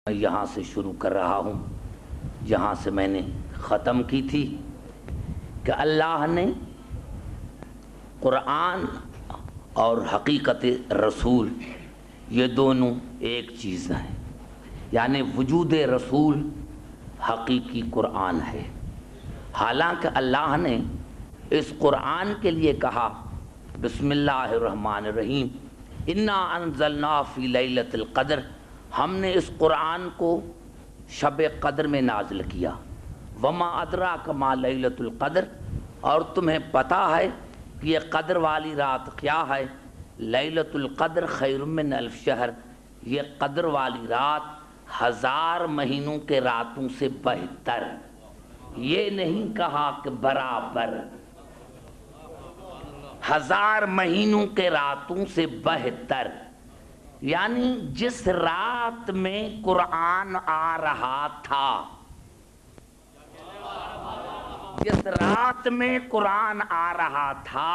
میں یہاں سے شروع کر رہا ہوں جہاں سے میں نے ختم کی تھی کہ اللہ نے قرآن اور حقیقت رسول یہ دونوں ایک چیز ہیں، یعنی وجود رسول حقیقی قرآن ہے۔ حالانکہ اللہ نے اس قرآن کے لیے کہا بسم اللہ الرحمن الرحیم انا انزلنا فی لیلۃ القدر، ہم نے اس قرآن کو شب قدر میں نازل کیا۔ وما ادراک ما لیلۃ القدر، اور تمہیں پتہ ہے کہ یہ قدر والی رات کیا ہے؟ لیلۃ القدر خیر من الف شہر، یہ قدر والی رات 1000 مہینوں کے راتوں سے بہتر۔ یہ نہیں کہا کہ برابر، 1000 مہینوں کے راتوں سے بہتر، یعنی جس رات میں قرآن آ رہا تھا، جس رات میں قرآن آ رہا تھا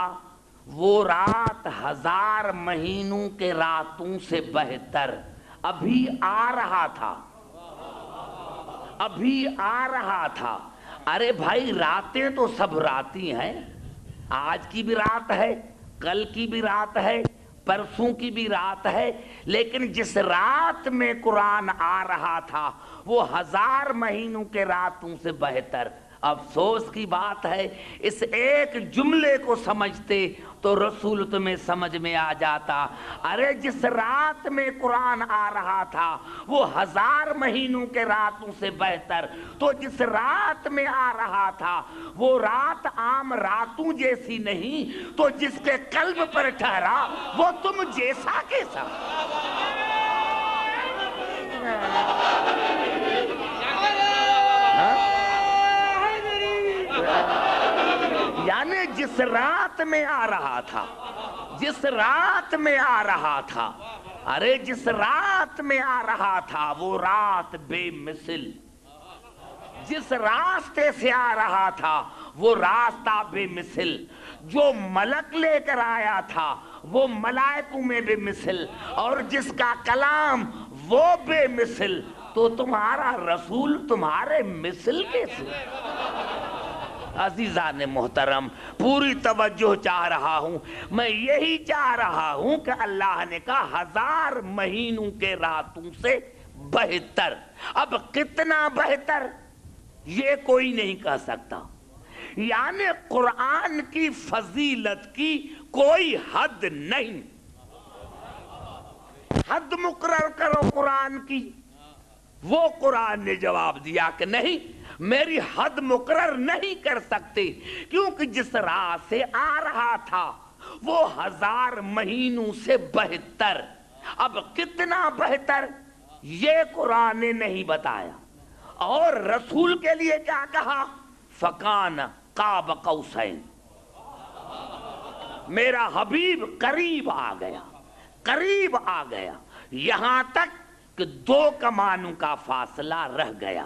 وہ رات 1000 مہینوں کے راتوں سے بہتر ابھی آ رہا تھا، ابھی آ رہا تھا۔ ارے بھائی راتیں تو سب راتی ہیں، آج کی بھی رات ہے، کل کی بھی رات ہے، پرسوں کی بھی رات ہے، لیکن جس رات میں قرآن آ رہا تھا وہ 1000 مہینوں کے راتوں سے بہتر۔ افسوس کی بات ہے اس ایک جملے کو سمجھتے تو رسول تمہیں سمجھ میں آ جاتا۔ ارے جس رات میں قرآن آ رہا تھا وہ 1000 مہینوں کے راتوں سے بہتر، تو جس رات میں آ رہا تھا وہ رات عام راتوں جیسی نہیں، تو جس کے قلب پر ٹھہرا وہ تم جیسا کیسا۔ یعنی جس رات میں آ رہا تھا، جس رات میں آ رہا تھا، ارے جس رات میں آ رہا تھا وہ رات بے مثل، جس راستے سے آ رہا تھا وہ راستہ بے مثل، جو ملک لے کر آیا تھا وہ ملائکوں میں بے مثل، اور جس کا کلام وہ بے مثل، تو تمہارا رسول تمہارے مثل کیسے؟ عزیزان محترم پوری توجہ چاہ رہا ہوں، میں یہی چاہ رہا ہوں کہ اللہ نے کہا 1000 مہینوں کے راتوں سے بہتر۔ اب کتنا بہتر یہ کوئی نہیں کہہ سکتا، یعنی قرآن کی فضیلت کی کوئی حد نہیں۔ حد مقرر کرو قرآن کی، وہ قرآن نے جواب دیا کہ نہیں، میری حد مقرر نہیں کر سکتے، کیونکہ جس راہ سے آ رہا تھا وہ 1000 مہینوں سے بہتر۔ اب کتنا بہتر یہ قرآن نے نہیں بتایا، اور رسول کے لیے کیا کہا؟ فَكَانَ قَابَ قَوْسَيْنِ، میرا حبیب قریب آ گیا، قریب آ گیا، یہاں تک کہ 2 کمانوں کا فاصلہ رہ گیا۔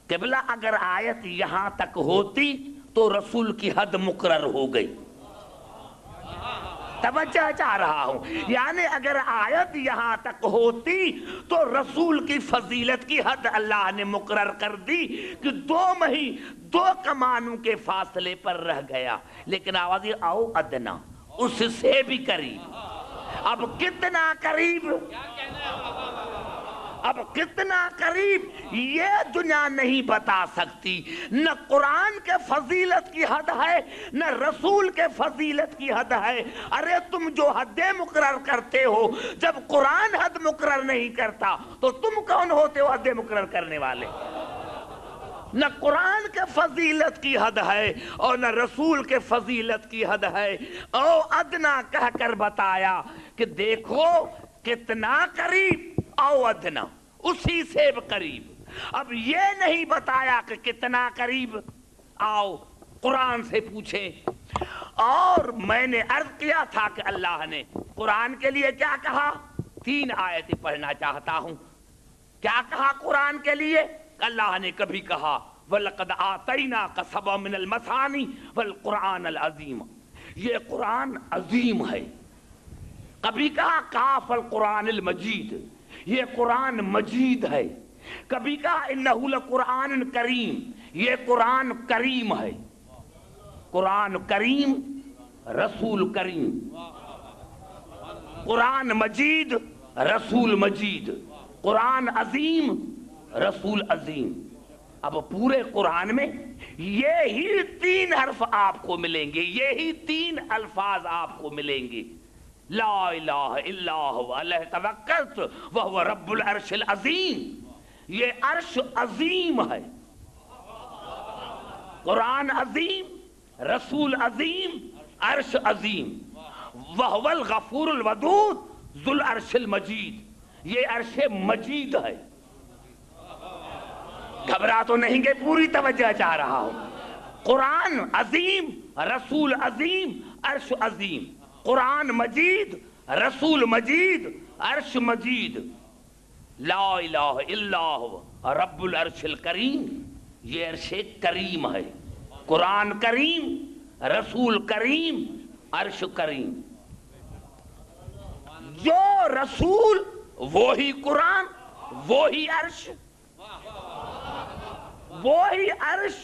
قبلہ اگر آیت یہاں تک ہوتی تو رسول کی حد مقرر ہو گئی۔ توجہ چاہ رہا ہوں، یعنی اگر آیت یہاں تک ہوتی تو رسول کی فضیلت کی حد اللہ نے مقرر کر دی کہ 2 کمانوں کے فاصلے پر رہ گیا، لیکن آواز او ادنا، اس سے بھی قریب۔ اب کتنا قریب، اب کتنا قریب یہ دنیا نہیں بتا سکتی، نہ قرآن کے فضیلت کی حد ہے نہ رسول کے فضیلت کی حد ہے۔ ارے تم جو حدیں مقرر کرتے ہو، جب قرآن حد مقرر نہیں کرتا تو تم کون ہوتے ہو حدیں مقرر کرنے والے؟ نہ قرآن کے فضیلت کی حد ہے اور نہ رسول کے فضیلت کی حد ہے۔ او ادنا کہہ کر بتایا کہ دیکھو کتنا قریب، او ادنا اسی سے قریب۔ اب یہ نہیں بتایا کہ کتنا قریب، آؤ قرآن سے پوچھیں۔ اور میں نے عرض کیا تھا کہ اللہ نے قرآن کے لیے کیا کہا؟ 3 آیتیں پڑھنا چاہتا ہوں۔ کیا کہا قرآن کے لیے؟ اللہ نے کبھی کہا وَلَقَدْ آتَيْنَاكَ سَبْعًا مِنَ الْمَثَانِي وَالْقُرْآنَ الْعَظِيمَ، یہ قرآن عظیم ہے۔ کبھی کہا کاف القرآن المجید، یہ قرآن مجید ہے. کبھی کہا انہو لقرآن کریم، یہ قرآن کریم ہے. قرآن کریم، رسول کریم. قرآن مجید، رسول مجید. قرآن عظیم، رسول عظیم. اب پورے قرآن میں یہی 3 حرف آپ کو ملیں گے، یہی 3 الفاظ آپ کو ملیں گے. لا الہ الا هو علیہ توکلت وہو رب العرش العظیم. یہ عرش عظیم ہے. قرآن عظیم، رسول عظیم، عرش عظیم. وہو الغفور الودود ذو العرش المجید. یہ عرش مجید ہے. گھبرا تو نہیں کہ پوری توجہ چاہ رہا ہوں. قرآن عظیم، رسول عظیم، عرش عظیم. قرآن مجید، رسول مجید، عرش مجید. لا الہ الا هو رب العرش الکریم. یہ عرش کریم ہے. قرآن کریم، رسول کریم، عرش کریم. جو رسول وہی قرآن، وہی عرش، وہی عرش.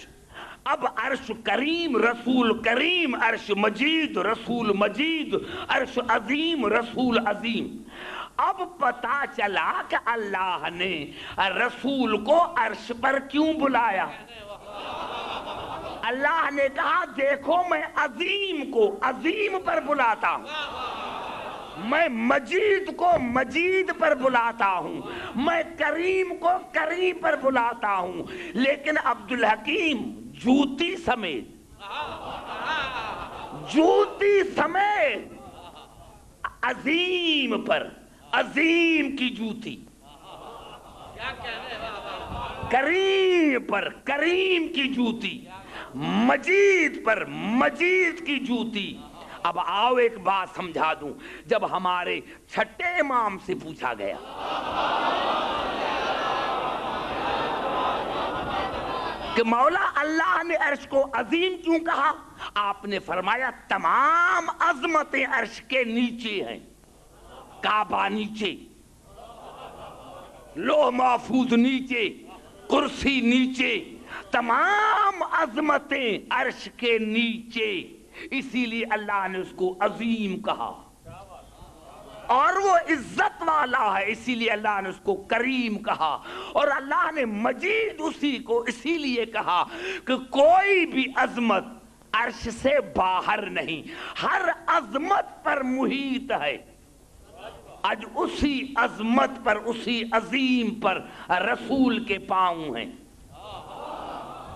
اب عرش کریم، رسول کریم، عرش مجید، رسول مجید، عرش عظیم، رسول عظیم. اب پتا چلا کہ اللہ نے رسول کو عرش پر کیوں بلایا. اللہ نے کہا دیکھو میں عظیم کو عظیم پر بلاتا ہوں، میں مجید کو مجید پر بلاتا ہوں، میں کریم کو کریم پر بلاتا ہوں. لیکن عبدالحکیم جوتی سمیت، جوتی سمیت عظیم پر، عظیم کی جوتی، کریم پر کریم کی جوتی، مجید پر مجید کی جوتی. اب آؤ ایک بات سمجھا دوں. جب ہمارے چھٹے امام سے پوچھا گیا کہ مولا اللہ نے عرش کو عظیم کیوں کہا، آپ نے فرمایا تمام عظمتیں عرش کے نیچے ہیں. کعبہ نیچے، لوح محفوظ نیچے، کرسی نیچے، تمام عظمتیں عرش کے نیچے. اسی لیے اللہ نے اس کو عظیم کہا. اور وہ عزت والا ہے، اسی لیے اللہ نے اس کو کریم کہا. اور اللہ نے مجید اسی کو اسی لیے کہا کہ کوئی بھی عظمت عرش سے باہر نہیں، ہر عظمت پر محیط ہے. آج اسی عظمت پر، اسی عظیم پر رسول کے پاؤں ہیں،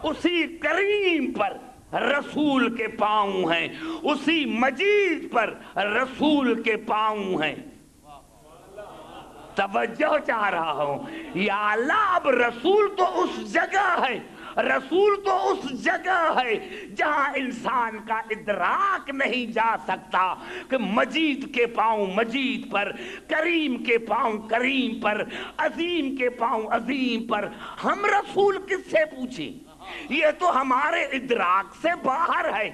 اسی کریم پر رسول کے پاؤں ہیں، اسی مجید پر رسول کے پاؤں ہیں. توجہ چاہ رہا ہوں. یا اللہ اب رسول تو اس جگہ ہے، رسول تو اس جگہ ہے جہاں انسان کا ادراک نہیں جا سکتا کہ مجید کے پاؤں مجید پر، کریم کے پاؤں کریم پر، عظیم کے پاؤں عظیم پر. ہم رسول کس سے پوچھیں؟ یہ تو ہمارے ادراک سے باہر ہے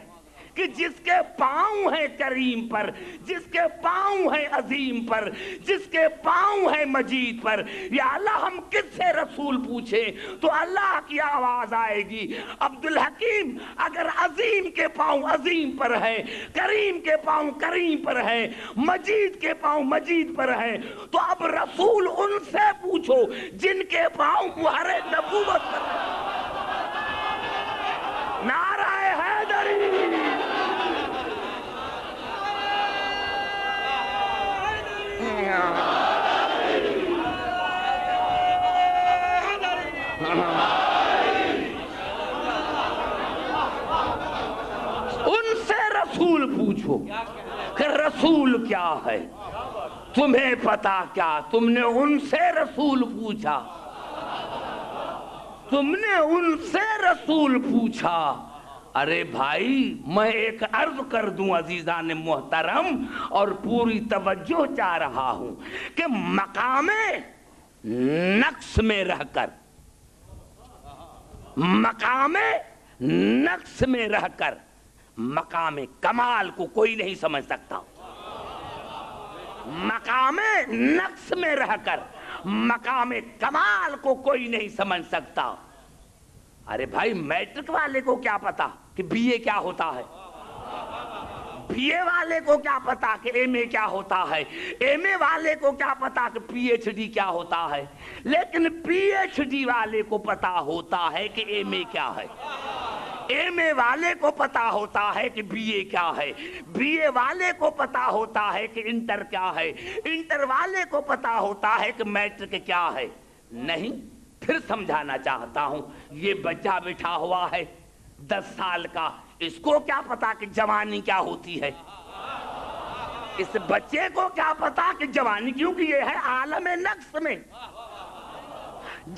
کہ جس کے پاؤں ہیں کریم پر، جس کے پاؤں ہیں عظیم پر، جس کے پاؤں ہیں مجید پر. یا اللہ ہم کس سے رسول پوچھیں؟ تو اللہ کی آواز آئے گی عبدالحکیم اگر عظیم کے پاؤں عظیم پر ہے، کریم کے پاؤں کریم پر ہے، مجید کے پاؤں مجید پر ہے، تو اب رسول ان سے پوچھو جن کے پاؤں مہر نبوت پر ہے. نعرہ حیدری. ان سے رسول پوچھو کہ رسول کیا ہے. تمہیں پتا کیا؟ تم نے ان سے رسول پوچھا، تم نے ان سے رسول پوچھا. ارے بھائی میں ایک عرض کر دوں عزیزان محترم اور پوری توجہ چاہ رہا ہوں کہ مقام نقص میں رہ کر، مقام نقص میں رہ کر مقام کمال کو کوئی نہیں سمجھ سکتا. مقام نقص میں رہ کر مقام کمال کو کوئی نہیں سمجھ سکتا۔ ارے بھائی میٹرک والے کو کیا پتا کہ بی اے کیا ہوتا ہے، بی اے والے کو کیا پتا کہ ایم اے کیا ہوتا ہے، ایم اے والے کو کیا پتا کہ پی ایچ ڈی کیا ہوتا ہے، لیکن پی ایچ ڈی والے کو پتا ہوتا ہے کہ ایم اے کیا ہے، ایم اے والے کو پتا ہوتا ہے کہ بی اے کیا ہے، بی اے والے کو پتا ہوتا ہے کہ انٹر کیا ہے، انٹر والے کو پتا ہوتا ہے کہ میٹرک کیا ہے۔ نہیں، پھر سمجھانا چاہتا ہوں، یہ بچہ بٹھا ہوا ہے 10 سال کا، اس کو کیا پتا کہ جوانی کیا ہوتی ہے؟ اس بچے کو کیا پتا کہ جوانی، کیونکہ یہ ہے عالم نقص میں،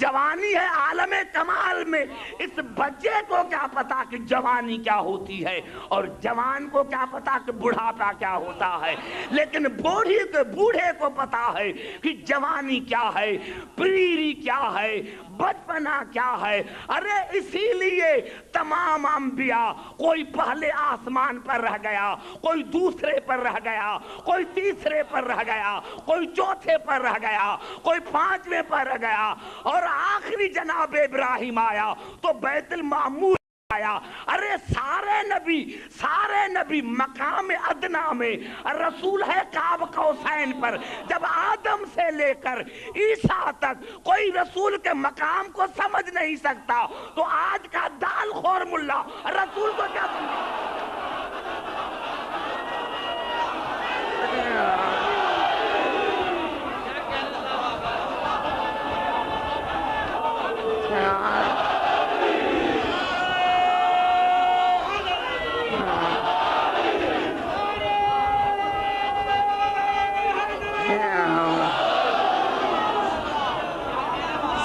جوانی ہے عالم کمال میں۔ اس بچے کو کیا پتا کہ جوانی کیا ہوتی ہے، اور جوان کو کیا پتا کہ بڑھاپا کیا ہوتا ہے، لیکن بوڑھے کو پتا ہے کہ جوانی کیا ہے، پیری کیا ہے، بچپنا کیا ہے۔ ارے اسی لیے تمام انبیاء، کوئی پہلے آسمان پر رہ گیا، کوئی دوسرے پر رہ گیا، کوئی تیسرے پر رہ گیا، کوئی چوتھے پر رہ گیا، کوئی 5ویں پر رہ گیا، اور آخری جناب ابراہیم آیا تو بیت المعمور آیا۔ ارے سارے نبی مقام ادنا میں، رسول ہے قاب قوسین پر۔ جب آدم سے لے کر عیسیٰ تک کوئی رسول کے مقام کو سمجھ نہیں سکتا، تو آج کا دال خور ملا رسول کو کیا سمجھے؟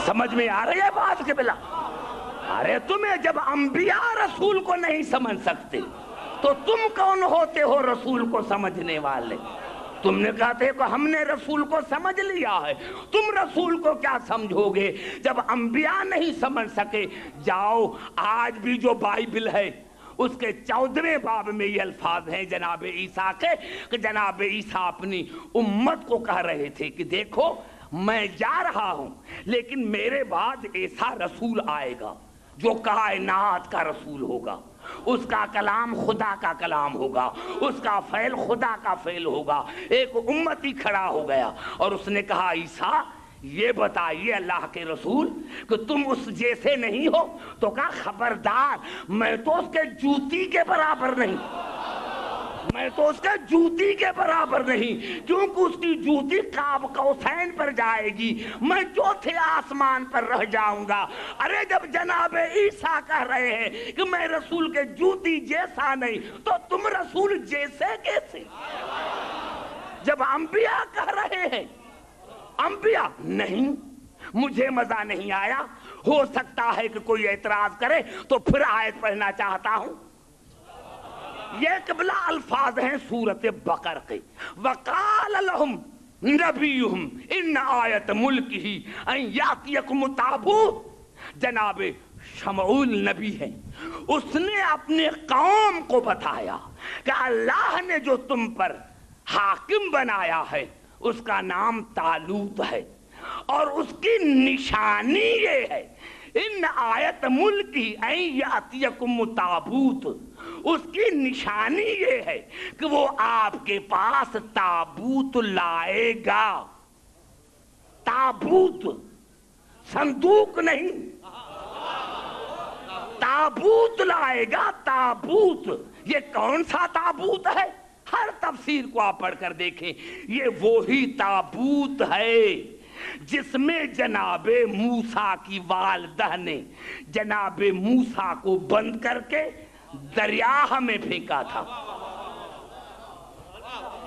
سمجھ میں آ رہی ہے بات کے بلا؟ ارے تمہیں جب انبیاء رسول کو نہیں سمجھ سکتے تو تم کون ہوتے ہو رسول کو سمجھنے والے؟ تم نے کہتے کہ ہم نے رسول کو سمجھ لیا ہے، تم رسول کو کیا سمجھو گے جب انبیاء نہیں سمجھ سکے؟ جاؤ، آج بھی جو بائبل ہے اس کے 14ویں باب میں یہ الفاظ ہیں جناب عیسیٰ کے، کہ جناب عیسیٰ اپنی امت کو کہہ رہے تھے کہ دیکھو میں جا رہا ہوں، لیکن میرے بعد ایسا رسول آئے گا جو کائنات کا رسول ہوگا، اس کا کلام خدا کا کلام ہوگا، اس کا فعل خدا کا فعل ہوگا۔ ایک امتی کھڑا ہو گیا اور اس نے کہا عیسیٰ یہ بتائیے اللہ کے رسول کہ تم اس جیسے نہیں ہو؟ تو کہا خبردار، میں تو اس کے جوتی کے برابر نہیں، میں تو اس کے جوتی کے برابر نہیں، کیونکہ اس کی جوتی قاب قوسین پر جائے گی، میں چوتھے آسمان پر رہ جاؤں گا۔ ارے جب جناب عیسیٰ کہہ رہے ہیں کہ میں رسول کے جوتی جیسا نہیں، تو تم رسول جیسے کیسے؟ جب انبیاء کہہ رہے ہیں، انبیاء نہیں، مجھے مزہ نہیں آیا، ہو سکتا ہے کہ کوئی اعتراض کرے تو پھر آیت پڑھنا چاہتا ہوں۔ یہ قبلہ الفاظ ہیں سورت بقر کے، وقال لهم نبیہم ان آیت ملکہ ان یاتیکم تابوت۔ جناب شمعون نبی ہے، اس نے اپنے قوم کو بتایا کہ اللہ نے جو تم پر حاکم بنایا ہے اس کا نام طالوت ہے، اور اس کی نشانی یہ ہے ان آیت ملکی ان یاتیکم تابوت، اس کی نشانی یہ ہے کہ وہ آپ کے پاس تابوت لائے گا۔ تابوت، صندوق نہیں، تابوت لائے گا، تابوت۔ یہ کون سا تابوت ہے؟ ہر تفسیر کو آپ پڑھ کر دیکھیں، یہ وہی تابوت ہے جس میں جناب موسیٰ کی والدہ نے جناب موسیٰ کو بند کر کے دریا میں پھینکا تھا۔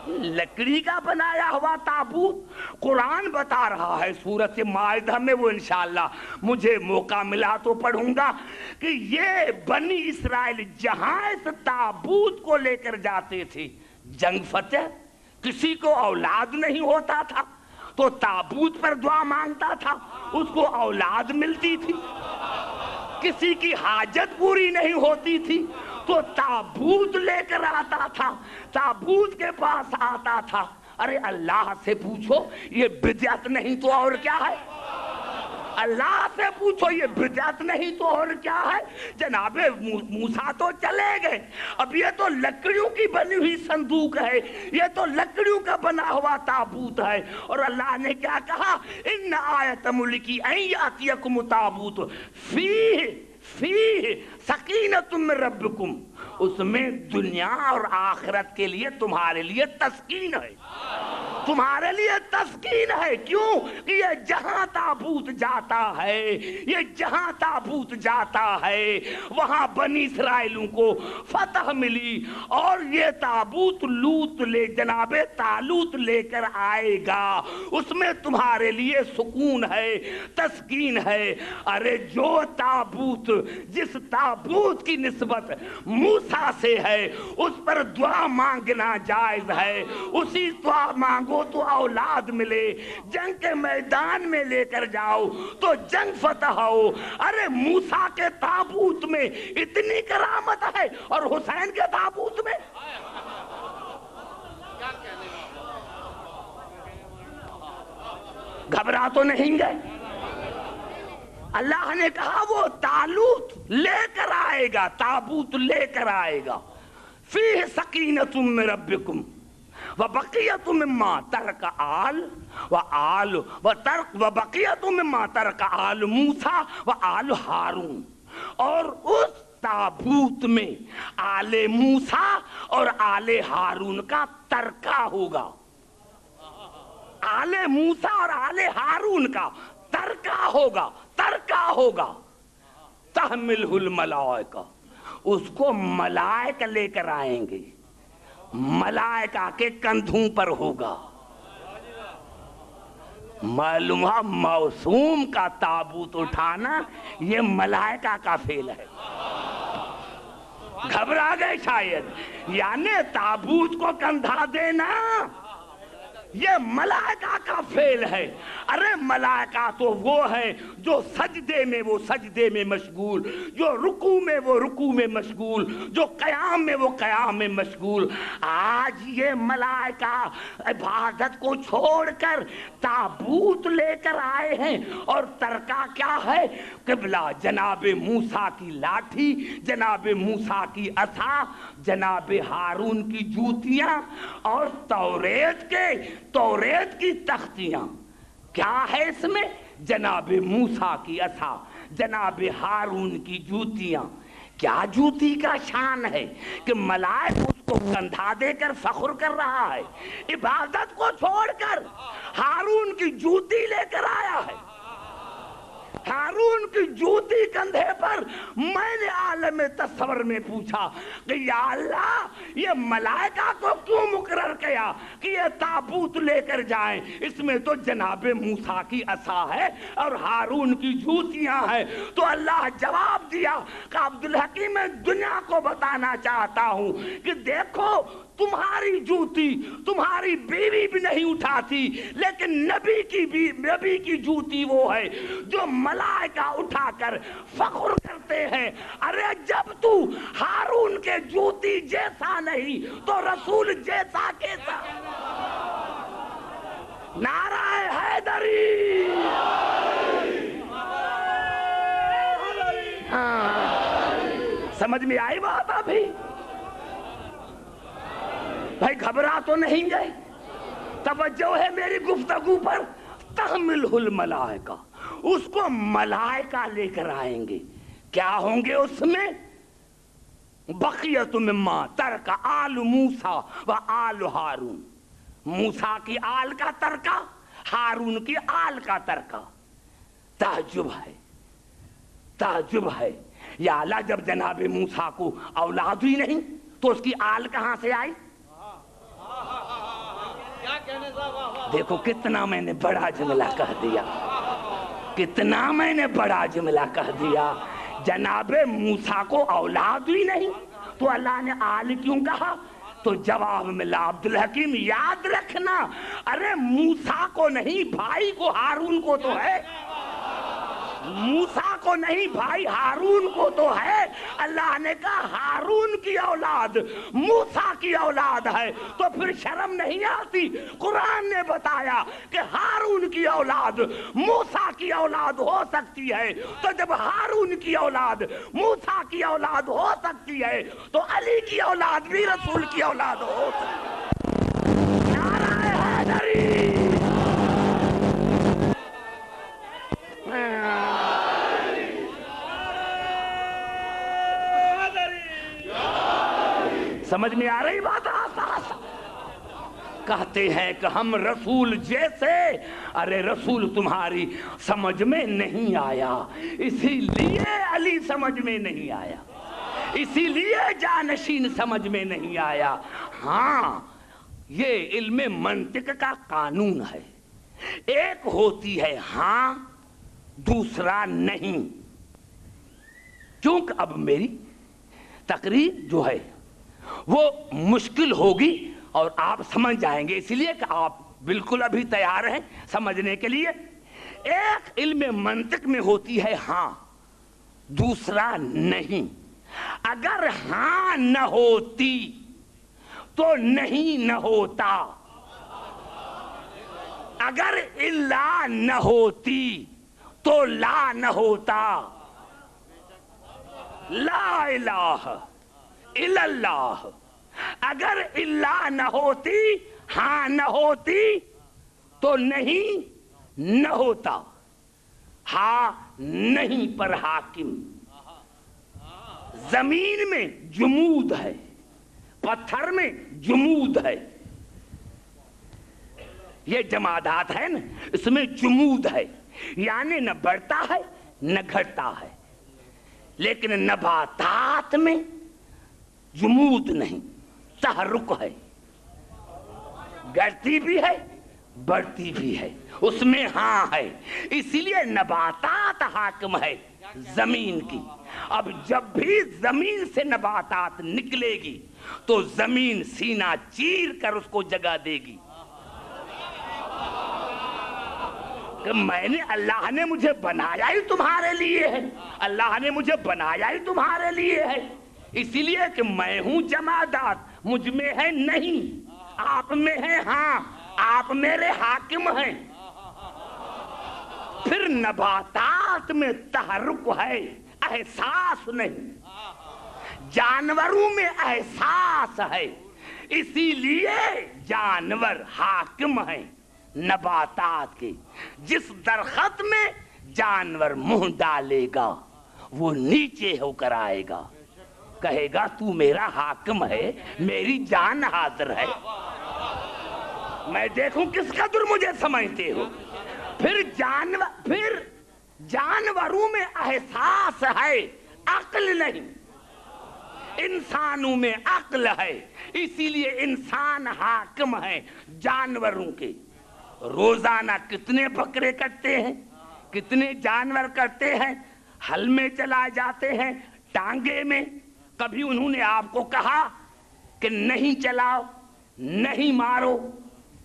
لکڑی کا بنایا ہوا تابوت۔ قرآن بتا رہا ہے سورۃ مائدہ میں، وہ انشاءاللہ مجھے موقع ملا تو پڑھوں گا، کہ یہ بنی اسرائیل جہاں اس تابوت کو لے کر جاتے تھے جنگ فتح، کسی کو اولاد نہیں ہوتا تھا تو تابوت پر دعا مانگتا تھا، اس کو اولاد ملتی تھی۔ کسی کی حاجت پوری نہیں ہوتی تھی تو تابوت لے کر آتا تھا، تابوت کے پاس آتا تھا۔ ارے اللہ سے پوچھو یہ بدعت نہیں تو اور کیا ہے؟ اللہ سے پوچھو یہ بدعت نہیں تو اور کیا ہے؟ جناب موسیٰ تو چلے گئے، اب یہ تو لکڑیوں کی بنی ہوئی صندوق ہے، یہ تو لکڑیوں کا بنا ہوا تابوت ہے، اور اللہ نے کیا کہا؟ ان آیت ملکی ان یاتیکم تابوت فیہ سکینۃ من ربکم، اس میں دنیا اور آخرت کے لیے تمہارے لیے تسکین ہے، تمہارے لیے تسکین ہے۔ کیوں کہ یہ جہاں تابوت جاتا ہے، یہ جہاں تابوت جاتا ہے وہاں بنی اسرائیلوں کو فتح ملی، اور یہ تابوت جناب طالوت لے کر آئے گا، اس میں تمہارے لیے سکون ہے، تسکین ہے۔ ارے جو تابوت، جس تابوت کی نسبت موسیٰ سے ہے، اس پر دعا مانگنا جائز ہے، اسی دعا مانگو تو اولاد ملے، جنگ کے میدان میں لے کر جاؤ تو جنگ فتح ہو۔ ارے موسیٰ کے تابوت میں اتنی کرامت ہے، اور حسین کے تابوت میں گھبرا تو نہیں گئے؟ اللہ نے کہا وہ طالوت لے کر آئے گا، تابوت لے کر آئے گا، فیہ سکینۃ من ربکم وبقیۃ مما ترک وبقیۃ مما ترک آل موسیٰ وآل ہارون، اور اس تابوت میں آل موسیٰ اور آل ہارون کا ترکہ ہوگا، آل موسیٰ اور آل ہارون کا ترکہ ہوگا، ترکہ ہوگا۔ تحملہ الملائکہ، اس کو ملائکہ لے کر آئیں گے، ملائکہ کے کندھوں پر ہوگا۔ معلوم ہے معصوم کا تابوت اٹھانا یہ ملائکہ کا فعل ہے۔ گھبرا گئے شاید، یعنی تابوت کو کندھا دینا یہ ملائکہ کا فعل ہے۔ ارے ملائکہ تو وہ ہیں جو سجدے میں مشغول، جو رکوع میں مشغول، جو قیام میں مشغول۔ آج یہ ملائکہ عبادت کو چھوڑ کر تابوت لے کر آئے ہیں، اور ترکہ کیا ہے؟ قبلہ جناب موسیٰ کی لاٹھی، جناب موسیٰ کی عصا، جناب ہارون کی جوتیاں، اور توریت کی تختیاں۔ کیا ہے اس میں؟ جناب موسیٰ کی عصا، جناب ہارون کی جوتیاں۔ کیا جوتی کا شان ہے کہ ملائک اس کو کندھا دے کر فخر کر رہا ہے، عبادت کو چھوڑ کر ہارون کی جوتی لے کر آیا ہے، ہارون کی جوتی کندھے پر۔ میں نے عالم تصور میں پوچھا کہ یا اللہ یہ ملائکہ کو کیوں مقرر کیا کہ یہ تابوت لے کر جائیں؟ اس میں تو جناب موسیٰ کی عصا ہے اور ہارون کی جوتیاں ہیں۔ تو اللہ جواب دیا کہ عبدالحکیم میں دنیا کو بتانا چاہتا ہوں کہ دیکھو تمہاری جوتی تمہاری بیوی بھی نہیں اٹھاتی، لیکن نبی کی جوتی وہ ہے جو ملائکہ اٹھا کر فخر کرتے ہیں۔ ارے جب تو ہارون کے جوتی جیسا نہیں تو رسول جیسا کیسا؟ نعرہ حیدری! سمجھ میں آئی بات ابھی؟ بھائی گھبرا تو نہیں گئے؟ توجہ ہے میری گفتگو پر۔ تحملہ الملائکہ، اس کو ملائکہ لے کر آئیں گے۔ کیا ہوں گے اس میں؟ بقیۃ مما ترک آل موسیٰ و آل ہارون، موسیٰ کی آل کا ترکہ، ہارون کی آل کا ترکہ۔ تعجب ہے یا اللہ، جب جناب موسیٰ کو اولاد ہی نہیں تو اس کی آل کہاں سے آئی؟ دیکھو کتنا میں نے بڑا جملہ کہہ دیا، کتنا میں نے بڑا جملہ کہہ دیا۔ جناب موسیٰ کو اولاد ہی نہیں تو اللہ نے آل کیوں کہا؟ تو جواب ملا عبدالحکیم یاد رکھنا، ارے موسیٰ کو نہیں، بھائی کو ہارون کو تو ہے۔ موسیٰ کو نہیں بھائی، ہارون کو تو ہے۔ اللہ نے کہا ہارون کی اولاد موسیٰ کی اولاد ہے، تو پھر شرم نہیں آتی؟ قرآن نے بتایا کہ ہارون کی اولاد موسیٰ کی اولاد ہو سکتی ہے، تو جب ہارون کی اولاد موسیٰ کی اولاد ہو سکتی ہے تو علی کی اولاد بھی رسول کی اولاد ہو سکتی ہے۔ نعرہ حیدری! سمجھ میں آ رہی بات؟ کہتے ہیں کہ ہم رسول جیسے، ارے رسول تمہاری سمجھ میں نہیں آیا، اسی لیے علی سمجھ میں نہیں آیا، اسی لیے جانشین سمجھ میں نہیں آیا۔ ہاں یہ علم منطق کا قانون ہے، ایک ہوتی ہے ہاں، دوسرا نہیں۔ کیونکہ اب میری تقریر جو ہے وہ مشکل ہوگی اور آپ سمجھ جائیں گے، اسی لیے کہ آپ بالکل ابھی تیار ہیں سمجھنے کے لیے۔ ایک علم منطق میں ہوتی ہے ہاں، دوسرا نہیں۔ اگر ہاں نہ ہوتی تو نہیں نہ ہوتا، اگر الا نہ ہوتی تو لا نہ ہوتا۔ لا الہ الا اللہ، اگر الا نہ ہوتی، ہاں نہ ہوتی تو نہیں نہ ہوتا۔ ہاں نہیں پر حاکم، زمین میں جمود ہے، پتھر میں جمود ہے، یہ جمادات ہے نا، اس میں جمود ہے، یعنی نہ بڑھتا ہے نہ گھٹتا ہے۔ لیکن نباتات میں جمود نہیں، تحرک ہے، گڑتی بھی ہے بڑھتی بھی ہے، اس میں ہاں ہے، اسی لیے نباتات حاکم ہے زمین کی۔ اب جب بھی زمین سے نباتات نکلے گی تو زمین سینہ چیر کر اس کو جگہ دے گی کہ میں نے، اللہ نے مجھے بنایا ہی تمہارے لیے ہے، اللہ نے مجھے بنایا ہی تمہارے لیے ہے، اسی لیے کہ میں ہوں جمادات، مجھ میں ہے نہیں، آپ میں ہے ہاں، آپ میرے حاکم ہیں۔ پھر نباتات میں تحرک ہے، احساس نہیں، جانوروں میں احساس ہے، اسی لیے جانور حاکم ہیں نباتات کے۔ جس درخت میں جانور منہ ڈالے گا وہ نیچے ہو کر آئے گا، کہے گا تو میرا حاکم ہے، میری جان حاضر ہے، میں دیکھوں کس قدر مجھے سمجھتے ہو۔ پھر جانوروں میں احساس ہے، عقل نہیں، انسانوں میں عقل ہے، اسی لیے انسان حاکم ہے جانوروں کے۔ روزانہ کتنے بکرے کٹتے ہیں، کتنے جانور کرتے ہیں، ہل میں چلا جاتے ہیں، ٹانگے میں۔ کبھی انہوں نے آپ کو کہا کہ نہیں چلاؤ، نہیں مارو،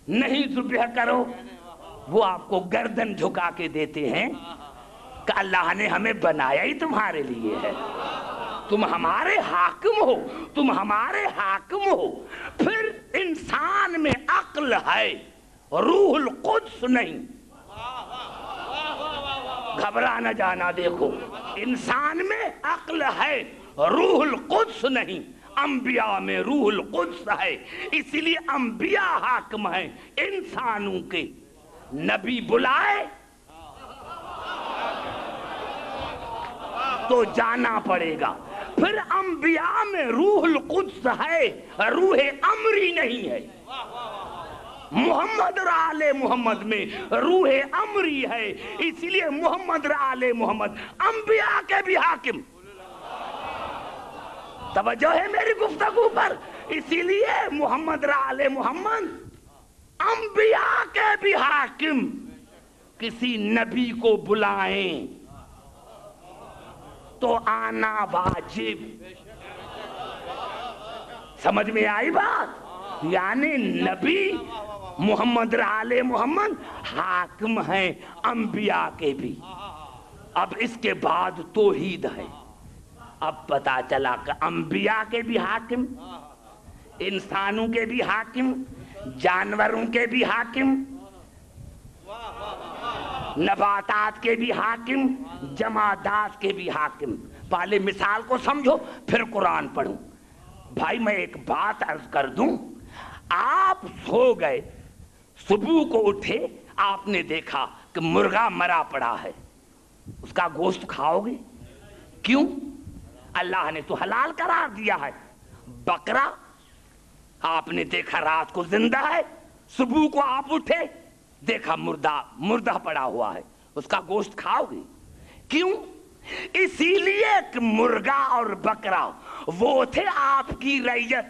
نہیں ذبح کرو؟ وہ آپ کو گردن جھکا کے دیتے ہیں کہ اللہ نے ہمیں بنایا ہی تمہارے لیے ہے، تم ہمارے حاکم ہو، تم ہمارے حاکم ہو۔ پھر انسان میں عقل ہے، روح القدس نہیں، گھبرا نہ جانا، دیکھو انسان میں عقل ہے، روح القدس نہیں، انبیاء میں روح القدس ہے، اسی لیے انبیاء حاکم ہیں انسانوں کے۔ نبی بلائے تو جانا پڑے گا۔ پھر انبیاء میں روح القدس ہے، روح امری نہیں ہے۔ محمد اور آل محمد میں روح امری ہے، اسی لیے محمد اور آل محمد انبیاء کے بھی حاکم۔ توجہ ہے میری گفتگو پر؟ اسی لیے محمد اور آل محمد انبیاء کے بھی حاکم۔ کسی نبی کو بلائیں تو آنا واجب۔ سمجھ میں آئی بات؟ یعنی نبی محمد اور آل محمد حاکم ہیں انبیاء کے بھی۔ اب اس کے بعد توحید ہے. اب پتا چلا کہ انبیاء کے بھی حاکم، انسانوں کے بھی حاکم، جانوروں کے بھی حاکم، نباتات کے بھی حاکم، جمادات کے بھی حاکم. پہلے مثال کو سمجھو پھر قرآن پڑھوں. بھائی میں ایک بات عرض کر دوں، آپ سو گئے، صبح کو اٹھے، آپ نے دیکھا کہ مرغا مرا پڑا ہے، اس کا گوشت کھاؤ گے؟ کیوں؟ اللہ نے تو حلال قرار دیا ہے. بکرا آپ نے دیکھا رات کو زندہ ہے، صبح کو آپ اٹھے دیکھا مردہ پڑا ہوا ہے، اس کا گوشت کھاؤ گے؟ کیوں؟ اسی لیے کہ مرغا اور بکرا وہ تھے آپ کی رعیت،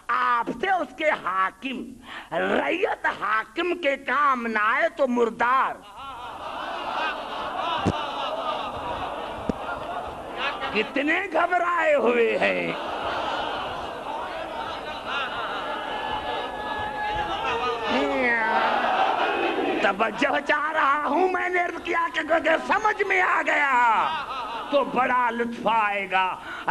آپ تھے اس کے حاکم. رعیت حاکم کے کام نہ آئے تو مردار. کتنے گھبرائے ہوئے ہیں. توجہ چاہ رہا ہوں، میں نے عرض کیا کہ اگر سمجھ میں آ گیا تو بڑا لطف آئے گا.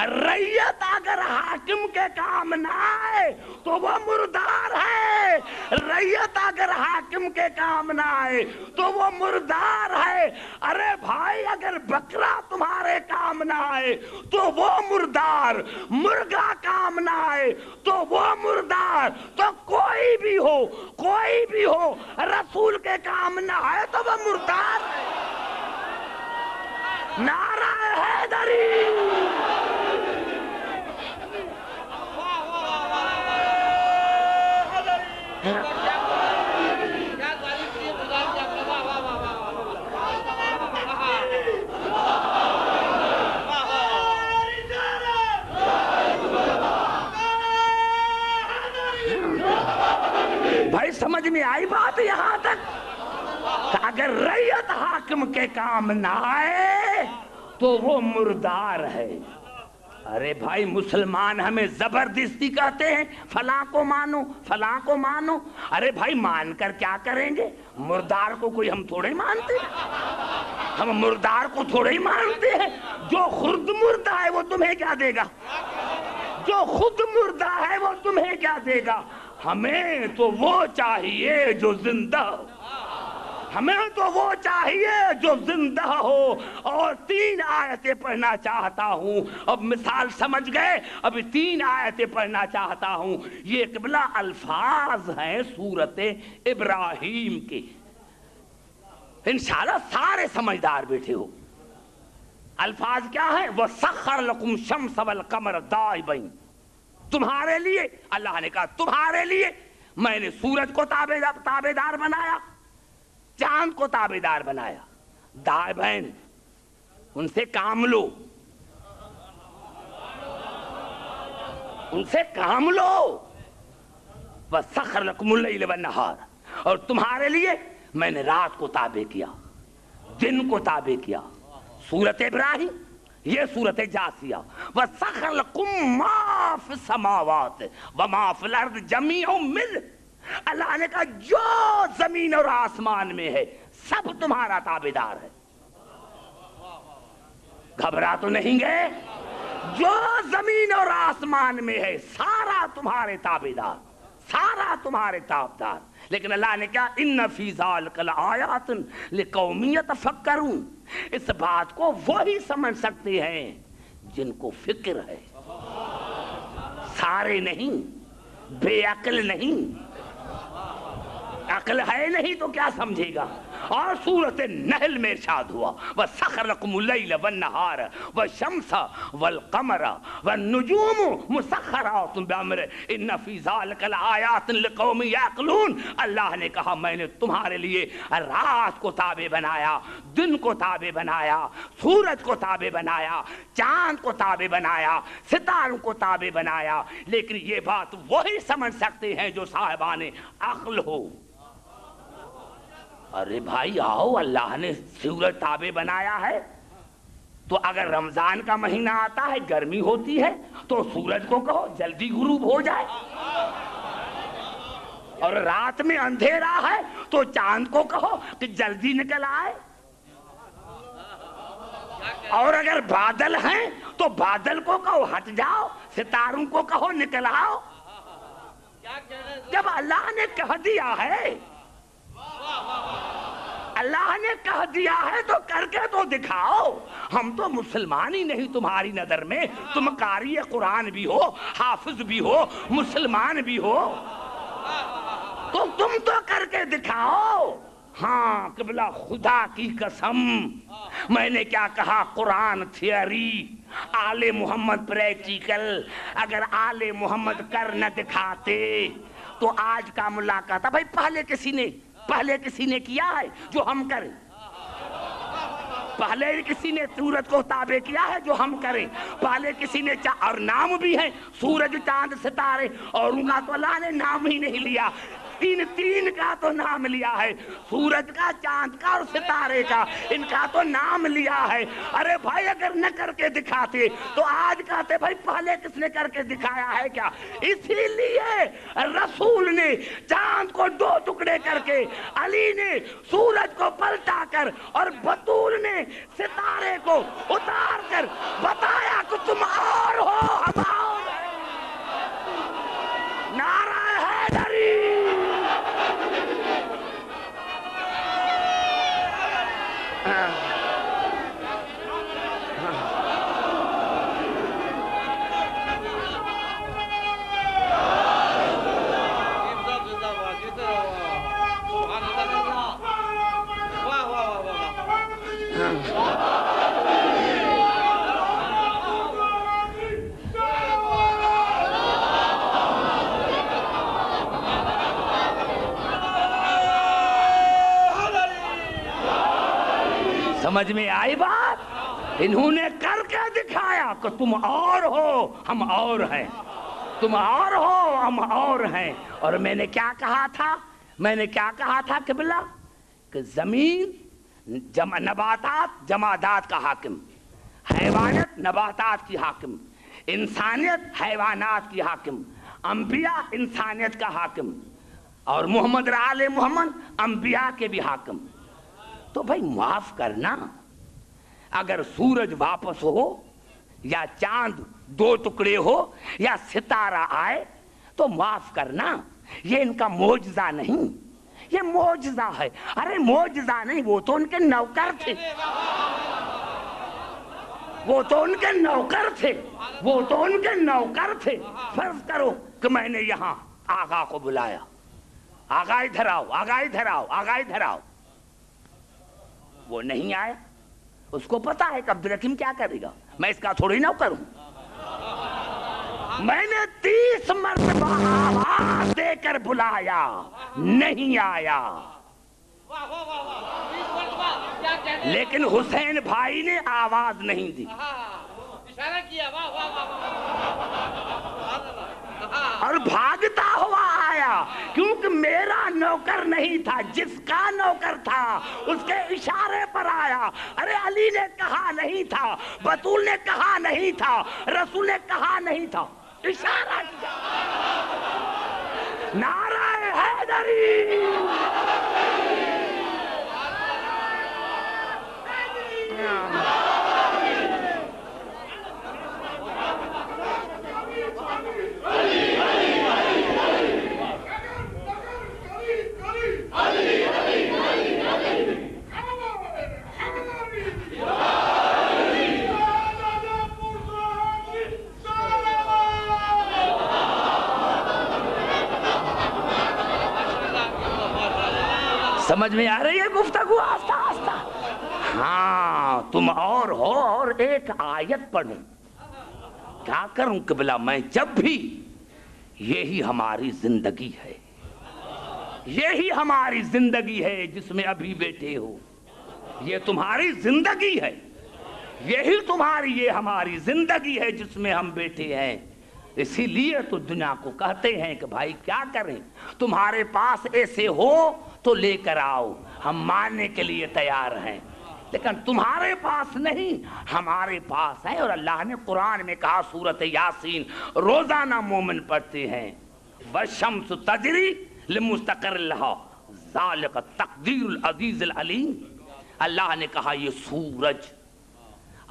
رعیت اگر حاکم کے کام نہ آئے تو وہ مردار ہے. رعیت اگر حاکم کے کام نہ آئے تو وہ مردار ہے. ارے بھائی اگر بکرا تمہارے کام نہ آئے تو وہ مردار، مرغا کام نہ آئے تو وہ مردار. تو کوئی بھی ہو رسول کے کام نہ آئے تو وہ مردار ہے. نعرہ حیدری. بھائی سمجھ میں آئی بات یہاں تک کہ اگر رعیت حاکم کے کام نہ آئے تو وہ مردار ہے. ارے بھائی مسلمان ہمیں زبردستی کہتے ہیں فلاں کو مانو فلاں کو مانو. ارے بھائی مان کر کیا کریں گے؟ مردار کو کوئی ہم تھوڑے مانتے ہیں، ہم مردار کو تھوڑے ہی مانتے ہیں. جو خود مردہ ہے وہ تمہیں کیا دے گا؟ جو خود مردہ ہے وہ تمہیں کیا دے گا؟ ہمیں تو وہ چاہیے جو زندہ ہو، ہمیں تو وہ چاہیے جو زندہ ہو. اور 3 آیتیں پڑھنا چاہتا ہوں. اب مثال سمجھ گئے، اب 3 آیتیں پڑھنا چاہتا ہوں. یہ قبلہ الفاظ ہیں سورت ابراہیم کے. انشاءاللہ سارے سمجھدار بیٹھے ہو. الفاظ کیا ہیں؟ وَسَخَّرَ لَكُمْ الشَّمْسَ وَالْقَمَرَ دَائِبَيْنِ. تمہارے لیے، اللہ نے کہا تمہارے لیے میں نے سورج کو تابعدار بنایا، چاند کو تابعدار بنایا. دائبین، ان سے کام لو، ان سے کام لو. وَسَخَّرَ لَكُمُ اللَّيْلَ وَالنَّهَارَ. اور تمہارے لیے میں نے رات کو تابع کیا، دن کو تابع کیا. سورت ابراہیم، یہ سورت جاسیہ. وَسَخَّرَ لَكُم مَّا فِي السَّمَاوَاتِ وَمَا فِي الْأَرْضِ جَمِيعًا مِّنْهُ. اللہ نے کہا جو زمین اور آسمان میں ہے سب تمہارا تابعدار ہے. گھبرا تو نہیں گئے؟ جو زمین اور آسمان میں ہے سارا تمہارے تابعدار، سارا تمہارے تابعدار. لیکن اللہ نے کہا ان فی ذالک لآیات لقوم یتفکرون. اس بات کو وہی سمجھ سکتے ہیں جن کو فکر ہے، سارے نہیں، بے عقل نہیں. عقل ہے نہیں تو کیا سمجھے گا؟ اور سورت نحل میں ارشاد ہوا وَسَخَّرَ لَكُمُ اللَّيْلَ وَالنَّهَارَ وَالشَّمْسَ وَالْقَمَرَ وَالنُّجُومُ مُسَخَّرَاتٌ بِأَمْرِهِ إِنَّ فِي ذَلِكَ لَآيَاتٍ لِقَوْمٍ يَعْقِلُونَ. اللہ نے کہا میں نے تمہارے لیے رات کو تابع بنایا، دن کو تابع بنایا، سورج کو تابع بنایا، چاند کو تابع بنایا، ستاروں کو تابع بنایا. لیکن یہ بات وہی سمجھ سکتے ہیں جو صاحبان عقل ہو. ارے بھائی آؤ، اللہ نے سورج تابع بنایا ہے تو اگر رمضان کا مہینہ آتا ہے گرمی ہوتی ہے تو سورج کو کہو جلدی غروب ہو جائے، اور رات میں اندھیرا ہے تو چاند کو کہو کہ جلدی نکل آئے. اور اگر بادل ہیں تو بادل کو کہو ہٹ جاؤ، ستاروں کو کہو نکل آؤ۔ جب اللہ نے کہہ دیا ہے، اللہ نے کہہ دیا ہے تو کر کے تو دکھاؤ۔ ہم تو مسلمان ہی نہیں تمہاری نظر میں، تم قاری قرآن بھی ہو، حافظ بھی ہو، مسلمان بھی ہو، تو تم تو کر کے دکھاؤ۔ ہاں قبلہ خدا کی قسم، میں نے کیا کہا، قرآن تھیوری، آل محمد پریکٹیکل۔ اگر آل محمد کر نہ دکھاتے تو آج کا ملا کہتا بھائی پہلے کسی نے کیا ہے جو ہم کریں، پہلے کسی نے سورج کو تابع کیا ہے جو ہم کریں، پہلے کسی نے اور نام بھی ہے، سورج چاند ستارے، اور ان کا تو اللہ نے نام ہی نہیں لیا، تین کا تو نام لیا ہے، سورج کا، چاند کا اور ستارے کا، ان کا تو نام لیا ہے۔ ارے بھائی اگر نہ کر کے دکھاتے تو آج کہتے بھائی پہلے کس نے کر کے دکھایا ہے کیا؟ اسی لیے رسول نے چاند کو 2 ٹکڑے کر کے، علی نے سورج کو پلٹا کر، اور بطول نے ستارے کو اتار کر بتایا کہ تم اور ہو ہم اور ہیں۔ نعرہ حیدری! سمجھ میں آئی بات؟ انہوں نے کر کے دکھایا کہ تم اور ہو ہم اور ہیں، تم اور ہو ہم اور ہیں۔ اور میں نے کیا کہا تھا قبلہ، کہ زمین نباتات جمادات کا حاکم، حیوانات نباتات کی حاکم، انسانیت حیوانات کی حاکم، انبیاء انسانیت کا حاکم، اور محمد آل محمد انبیاء کے بھی حاکم۔ تو بھائی معاف کرنا، اگر سورج واپس ہو یا چاند 2 ٹکڑے ہو یا ستارہ آئے تو معاف کرنا، یہ ان کا معجزہ نہیں، یہ معجزہ ہے۔ ارے معجزہ نہیں، وہ تو ان کے نوکر تھے، وہ تو ان کے نوکر تھے۔ فرض کرو کہ میں نے یہاں آقا کو بلایا، آقا ادھر آؤ، آقا ادھر آؤ، آقا ادھر آؤ، وہ نہیں آیا۔ اس کو پتا ہے کہ عبدالحکیم کیا کرے گا، میں اس کا تھوڑی نہ کروں۔ میں نے 30 مرتبہ آواز دے کر بلایا، نہیں آیا، لیکن حسین بھائی نے آواز نہیں دی اور بھاگتا ہوا آیا، کیونکہ میرا نوکر نہیں تھا، جس کا نوکر تھا اس کے اشارے پر آیا۔ ارے علی نے کہا نہیں تھا، بطول نے کہا نہیں تھا، رسول نے کہا نہیں تھا، اشارہ کیا۔ نعرہ حیدری! سمجھ میں آ رہی ہے گفتگو آہستہ آہستہ؟ ہاں تم اور ہو، اور ایک آیت پڑھوں، کیا کروں قبلہ میں، جب بھی یہی ہماری زندگی ہے، یہی ہماری زندگی ہے جس میں ابھی بیٹھے ہو، یہ تمہاری زندگی ہے، یہی تمہاری، یہ ہماری زندگی ہے جس میں ہم بیٹھے ہیں۔ اسی لیے تو دنیا کو کہتے ہیں کہ بھائی کیا کریں، تمہارے پاس ایسے ہو تو لے کر آؤ، ہم ماننے کے لیے تیار ہیں، لیکن تمہارے پاس نہیں، ہمارے پاس ہے۔ اور اللہ نے قرآن میں کہا، سورۃ یاسین روزانہ مومن پڑھتے ہیں، والشمس تجری لمستقر لها ذالک تقدیر العزیز العلیم۔ اللہ نے کہا یہ سورج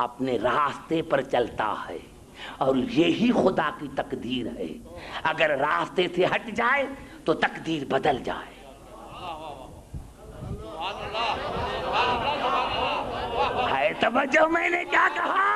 اپنے راستے پر چلتا ہے اور یہی خدا کی تقدیر ہے. اگر راستے سے ہٹ جائے تو تقدیر بدل جائے. ہے توجہ میں نے کیا کہا؟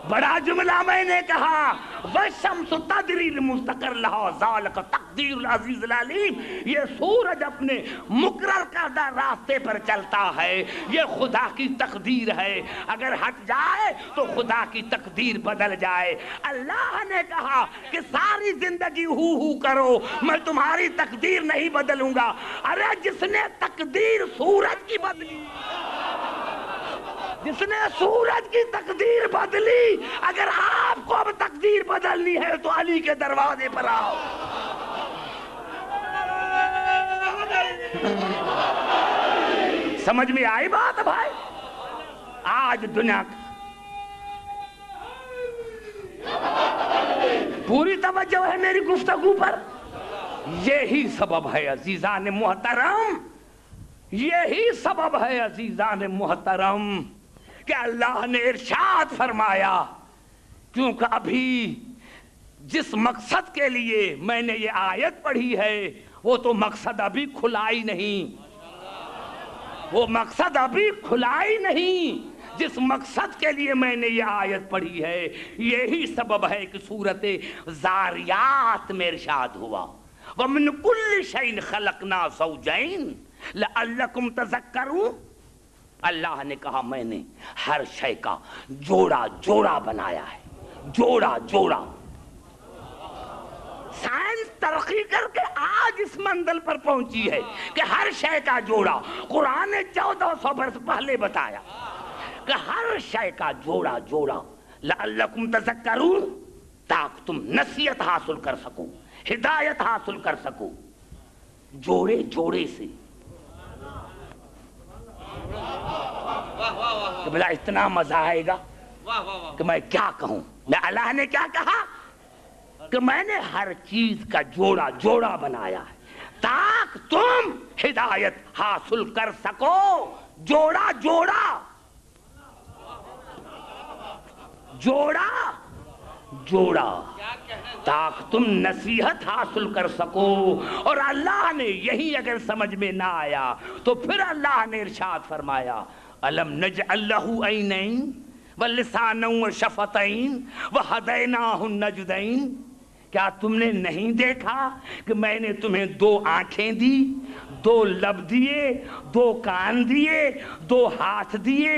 بڑا جملہ میں نے کہا. والشمس تجری لمستقر لہا ذالک تقدیر العزیز العلیم. یہ سورج اپنے مقرر کردہ راستے پر چلتا ہے، یہ خدا کی تقدیر ہے. اگر ہٹ جائے تو خدا کی تقدیر بدل جائے. اللہ نے کہا کہ ساری زندگی ہو کرو، میں تمہاری تقدیر نہیں بدلوں گا. ارے جس نے تقدیر سورج کی بدلی، جس نے سورج کی تقدیر بدلی، اگر آپ کو اب تقدیر بدلنی ہے تو علی کے دروازے پر آؤ. سمجھ میں آئی بات بھائی؟ آج دنیا پوری توجہ ہے میری گفتگو پر. یہی سبب ہے عزیزان محترم، یہی سبب ہے عزیزان محترم کہ اللہ نے ارشاد فرمایا، کیونکہ ابھی جس مقصد کے لیے میں نے یہ آیت پڑھی ہے وہ تو مقصد ابھی کھلا ہی نہیں، وہ مقصد ابھی کھلا ہی نہیں جس مقصد کے لیے میں نے یہ آیت پڑھی ہے. یہی سبب ہے کہ سورۃ زاریات میں ارشاد ہوا، وَمِن كُلِّ شَيْءٍ خَلَقْنَا زَوْجَيْنِ لَعَلَّكُمْ تَذَكَّرُونَ. اللہ نے کہا میں نے ہر شے کا جوڑا جوڑا بنایا ہے، جوڑا جوڑا. سائنس ترقی کر کے آج اس منزل پر پہنچی ہے کہ ہر شے کا جوڑا. قرآن نے 1400 برس پہلے بتایا کہ ہر شے کا جوڑا جوڑا. لعلکم تذکرون، تاکہ تم نصیحت حاصل کر سکو، ہدایت حاصل کر سکو. جوڑے جوڑے سے کہ بلا اتنا مزہ آئے گا کہ میں کیا کہوں. اللہ نے کیا کہا کہ میں نے ہر چیز کا جوڑا جوڑا بنایا ہے تاکہ تم ہدایت حاصل کر سکو. جوڑا جوڑا جوڑا جوڑا تاکہ تم نصیحت حاصل کر سکو. اور اللہ نے یہی اگر سمجھ میں نہ آیا تو پھر اللہ نے ارشاد فرمایا، الم نجعل لہ عینین ولسانا وشفتین وہدیناہ النجدین. کیا تم نے نہیں دیکھا کہ میں نے تمہیں 2 آنکھیں دی، 2 لب دیے، 2 کان دیے، 2 ہاتھ دیے،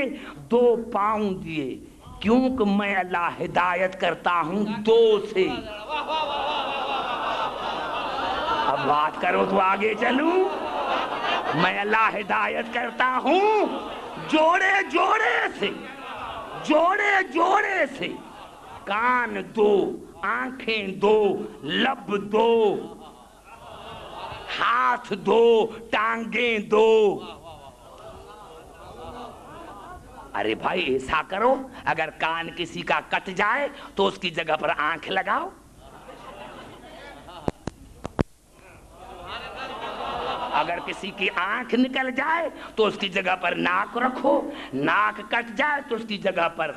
2 پاؤں دیے؟ کیونکہ میں اللہ ہدایت کرتا ہوں 2 سے. اب بات کرو تو آگے چلوں. میں اللہ ہدایت کرتا ہوں جوڑے جوڑے سے، جوڑے جوڑے سے. کان 2، آنکھیں 2، لب 2، ہاتھ 2، ٹانگیں 2. ارے بھائی ایسا کرو، اگر کان کسی کا کٹ جائے تو اس کی جگہ پر آنکھ لگاؤ. اگر کسی کی آنکھ نکل جائے تو اس کی جگہ پر ناک رکھو، ناک کٹ جائے تو اس کی جگہ پر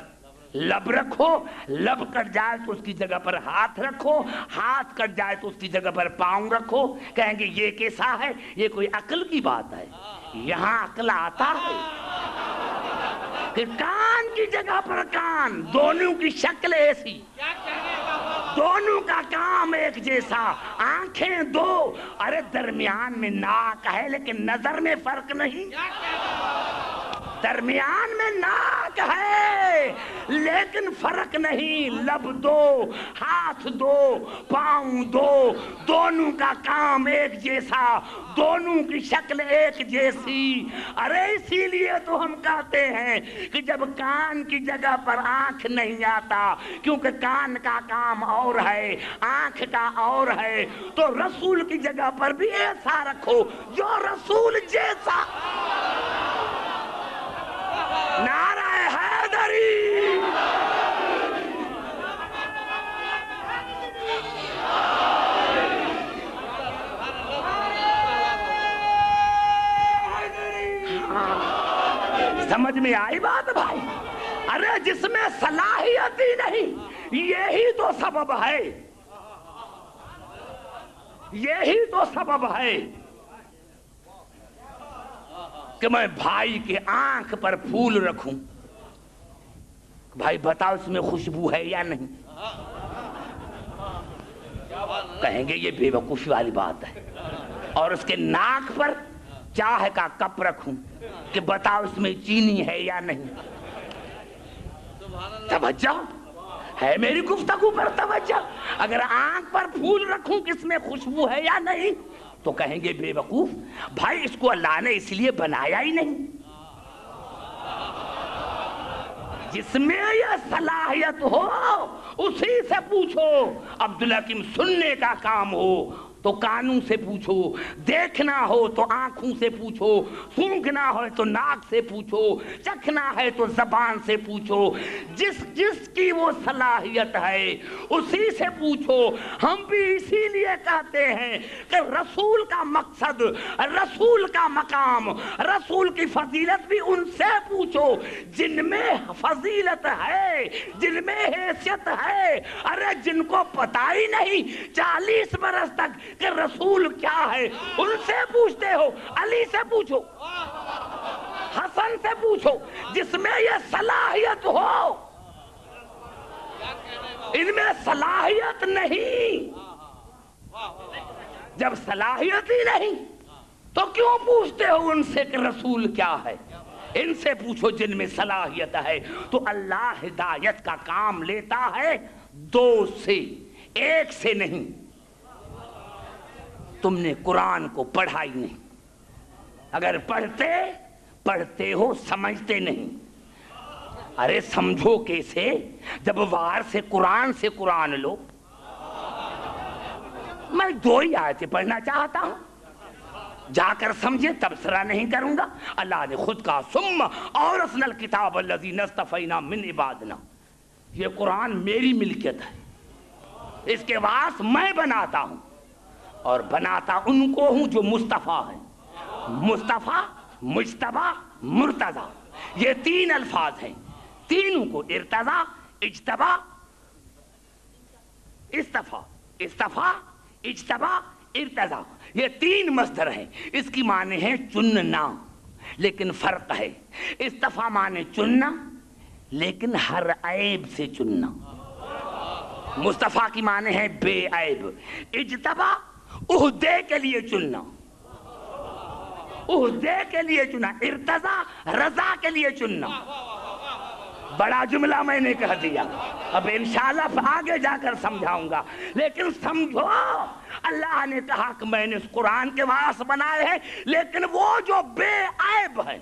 لب رکھو، لب کٹ جائے تو اس کی جگہ پر ہاتھ رکھو، ہاتھ کٹ جائے تو اس کی جگہ پر پاؤں رکھو. کہیں گے یہ کیسا ہے؟ یہ کوئی عقل کی بات ہے؟ یہاں عقل آتا ہے کہ کان کی جگہ پر کان، دونوں کی شکل ایسی، دونوں کا کام ایک جیسا. آنکھیں 2، ارے درمیان میں ناک ہے لیکن نظر میں فرق نہیں. درمیان میں ناک ہے لیکن فرق نہیں. لب 2، ہاتھ 2، پاؤں 2، دونوں کا کام ایک جیسا، دونوں کی شکل ایک جیسی. ارے اسی لیے تو ہم کہتے ہیں کہ جب کان کی جگہ پر آنکھ نہیں آتا، کیونکہ کان کا کام اور ہے، آنکھ کا اور ہے، تو رسول کی جگہ پر بھی ایسا رکھو جو رسول جیسا. نعرہ حیدری. سمجھ میں آئی بات بھائی؟ ارے جس میں صلاحیت ہی نہیں، یہی تو سبب ہے، یہی تو سبب ہے کہ میں بھائی کے آنکھ پر پھول رکھوں، بھائی بتاؤ اس میں خوشبو ہے یا نہیں؟ کہیں گے یہ بے وقوفی والی بات ہے۔ اور اس کے ناک پر چائے کا کپ رکھوں کہ بتاؤ اس میں چینی ہے یا نہیں؟ توجہ ہے میری گفتگو پر توجہ؟ اگر آنکھ پر پھول رکھوں کہ اس میں خوشبو ہے یا نہیں تو کہیں گے بے وقوف، بھائی اس کو اللہ نے اس لیے بنایا ہی نہیں۔ جس میں یہ صلاحیت ہو اسی سے پوچھو۔ عبدالحکیم سننے کا کام ہو تو کانوں سے پوچھو، دیکھنا ہو تو آنکھوں سے پوچھو، سونگھنا ہو تو ناک سے پوچھو، چکھنا ہے تو زبان سے پوچھو۔ جس کی وہ صلاحیت ہے اسی سے پوچھو۔ ہم بھی اسی لیے کہتے ہیں کہ رسول کا مقصد، رسول کا مقام، رسول کی فضیلت بھی ان سے پوچھو جن میں فضیلت ہے، جن میں حیثیت ہے۔ ارے جن کو پتہ ہی نہیں 40 برس تک کہ رسول کیا ہے، ان سے پوچھتے ہو؟ علی سے پوچھو، حسن سے پوچھو، جس میں یہ صلاحیت ہو۔ ان میں صلاحیت نہیں، جب صلاحیت ہی نہیں تو کیوں پوچھتے ہو ان سے کہ رسول کیا ہے؟ ان سے پوچھو جن میں صلاحیت ہے۔ تو اللہ ہدایت کا کام لیتا ہے دو سے، ایک سے نہیں۔ تم نے قرآن کو پڑھا ہی نہیں، اگر پڑھتے ہو سمجھتے نہیں۔ ارے سمجھو کیسے جب وار سے قرآن لو۔ میں 2 ہی آیتیں پڑھنا چاہتا ہوں، جا کر سمجھے، تبصرہ نہیں کروں گا۔ اللہ نے خود کہا ثم اورثنا الکتاب الذین اصطفینا من عبادنا، یہ قرآن میری ملکیت ہے، اس کے وارث میں بناتا ہوں، اور بناتا ان کو ہوں جو مصطفیٰ ہے۔ مصطفیٰ، مجتبی، مرتضی، یہ 3 الفاظ ہیں، تینوں کو ارتضیٰ، اجتبا، استفا، اجتبا، ارتضیٰ، یہ 3 مصدر ہیں۔ اس کی معنی ہے چننا، لیکن فرق ہے، استفا معنی چننا لیکن ہر عیب سے چننا، مصطفیٰ کی معنی ہے بے عیب، اجتبا عہدے کے لیے چننا، عہدے کے لیے چنا، ارتضیٰ رضا کے لیے چننا۔ بڑا جملہ میں نے کہہ دیا، اب انشاءاللہ آگے جا کر سمجھاؤں گا، لیکن سمجھو اللہ نے کہا کہ میں نے اس قرآن کے وارث بنائے ہیں، لیکن وہ جو بے عیب ہے،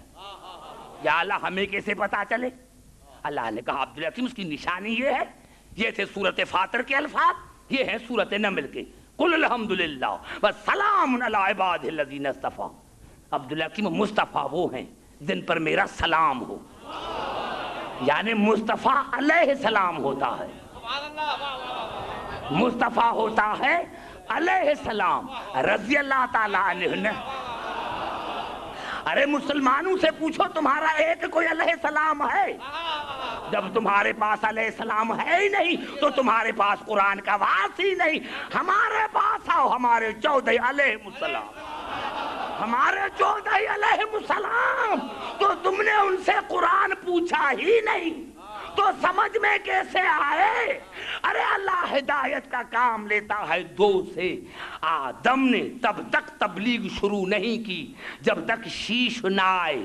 یا اللہ ہمیں کیسے پتا چلے؟ اللہ نے کہا عبدالحکیم اس کی نشانی یہ ہے، یہ تھے سورۃ فاطر کے الفاظ، یہ ہیں سورۃ نمل کے، قل الحمدللہ وسلام علی عبادہ الذین اصطفیٰ۔ عبدالحکیم مصطفیٰ وہ ہیں جن پر میرا سلام ہو، یعنی مصطفیٰ علیہ السلام ہوتا ہے، مصطفیٰ ہوتا ہے علیہ السلام رضی اللہ تعالیٰ عنہ۔ ارے مسلمانوں سے پوچھو تمہارا ایک کوئی علیہ السلام ہے؟ جب تمہارے پاس علیہ السلام ہے ہی نہیں تو تمہارے پاس قرآن کا وارث ہی نہیں۔ ہمارے پاس آؤ، ہمارے 14 علیہ السلام، ہمارے 14 علیہ السلام، تو تم نے ان سے قرآن پوچھا ہی نہیں تو سمجھ میں کیسے آئے؟ ارے اللہ ہدایت کا کام لیتا ہے 2 سے۔ آدم نے تب تک تبلیغ شروع نہیں کی جب تک شیش نہ آئے،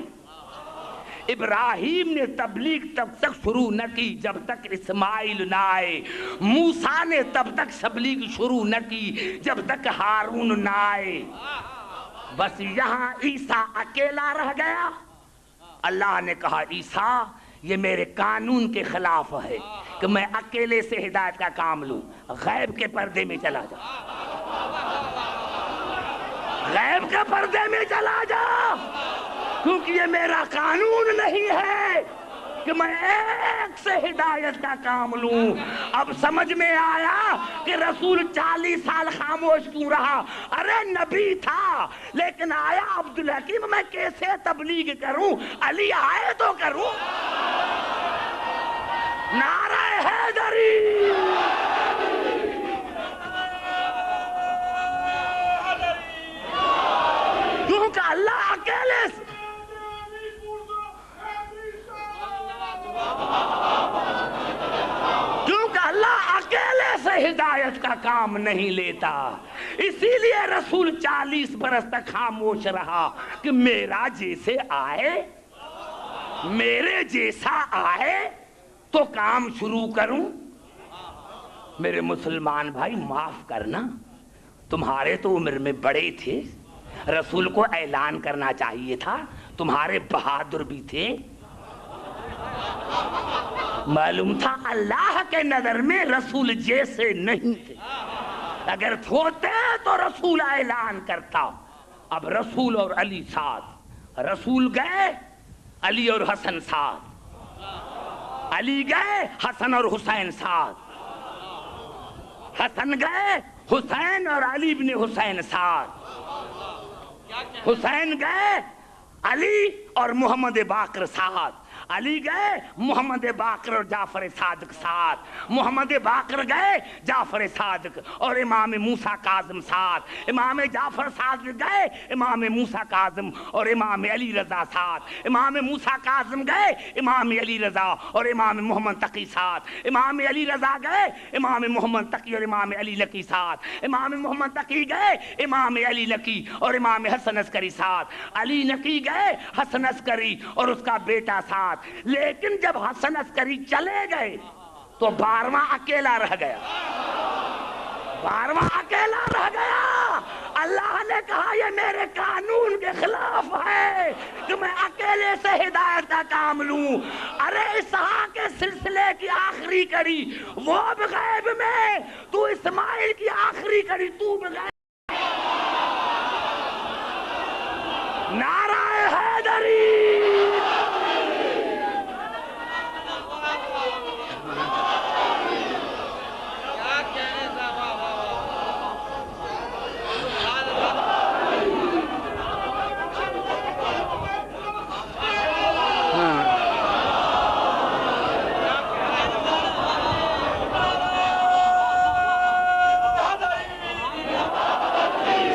ابراہیم نے تبلیغ تب تک شروع نہ کی جب تک اسماعیل نہ آئے، موسیٰ نے تب تک تبلیغ شروع نہ کی جب تک ہارون نہ آئے۔ بس یہاں عیسیٰ اکیلا رہ گیا۔ اللہ نے کہا عیسیٰ یہ میرے قانون کے خلاف ہے کہ میں اکیلے سے ہدایت کا کام لوں، غیب کے پردے میں چلا جا، غیب کے پردے میں چلا جا، کیونکہ یہ میرا قانون نہیں ہے کہ میں ایک سے ہدایت کا کام لوں۔ اب سمجھ میں آیا کہ رسول 40 سال خاموش کیوں رہا؟ ارے نبی تھا لیکن آیا عبدالحکیم میں کیسے تبلیغ کروں؟ علی آئے تو کروں۔ نعرہ حیدری، کیونکہ اللہ اکیلے سے ہدایت کا کام نہیں لیتا. اسی لیے رسول 40 برس تک خاموش رہا کہ میرا جیسے آئے، میرے جیسا آئے تو کام شروع کروں. میرے مسلمان بھائی معاف کرنا، تمہارے تو عمر میں بڑے تھے، رسول کو اعلان کرنا چاہیے تھا، تمہارے بہادر بھی تھے. معلوم تھا اللہ کے نظر میں رسول جیسے نہیں تھے، اگر ہوتے تو رسول اعلان کرتا. اب رسول اور علی ساتھ، رسول گئے علی اور حسن ساتھ، علی گئے حسن اور حسین ساتھ، حسن گئے حسین اور علی بن حسین ساتھ، حسین گئے علی اور محمد باقر ساتھ، علی گئے محمد باقر اور جعفر صادق ساتھ، محمد باقر گئے جعفر صادق اور امام موسیٰ کاظم ساتھ، امام جعفر صادق گئے امام موسیٰ کاظم اور امام علی رضا ساتھ، امام موسیٰ کاظم گئے امام علی رضا اور امام محمد تقی ساتھ، امام علی رضا گئے امام محمد تقی اور امام علی لکی ساتھ، امام محمد تقی گئے امام علی لکی اور امام حسن عسکری ساتھ، علی نقی گئے حسن عسکری اور اس کا بیٹا ساتھ. لیکن جب حسن عسکری چلے گئے تو 12واں اکیلا رہ گیا، 12واں اکیلا رہ گیا. اللہ نے کہا یہ میرے قانون کے خلاف ہے کہ میں اکیلے سے ہدایت کا کام لوں. ارے اسحاق کے سلسلے کی آخری کڑی وہ بھی غیب میں، تو اسماعیل کی آخری کڑی تو بھی غیب. نعرہ حیدری،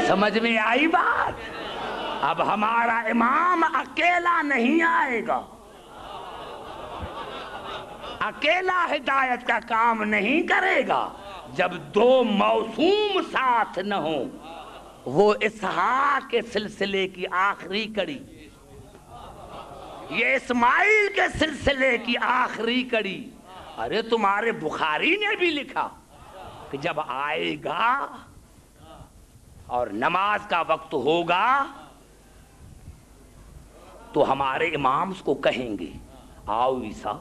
سمجھ میں آئی بات؟ اب ہمارا امام اکیلا نہیں آئے گا، اکیلا ہدایت کا کام نہیں کرے گا. جب 2 موسوم ساتھ نہ ہوں، وہ اسحاق کے سلسلے کی آخری کڑی، یہ اسماعیل کے سلسلے کی آخری کڑی. ارے تمہارے بخاری نے بھی لکھا کہ جب آئے گا اور نماز کا وقت ہوگا تو ہمارے امام اس کو کہیں گے آؤ عیسیٰ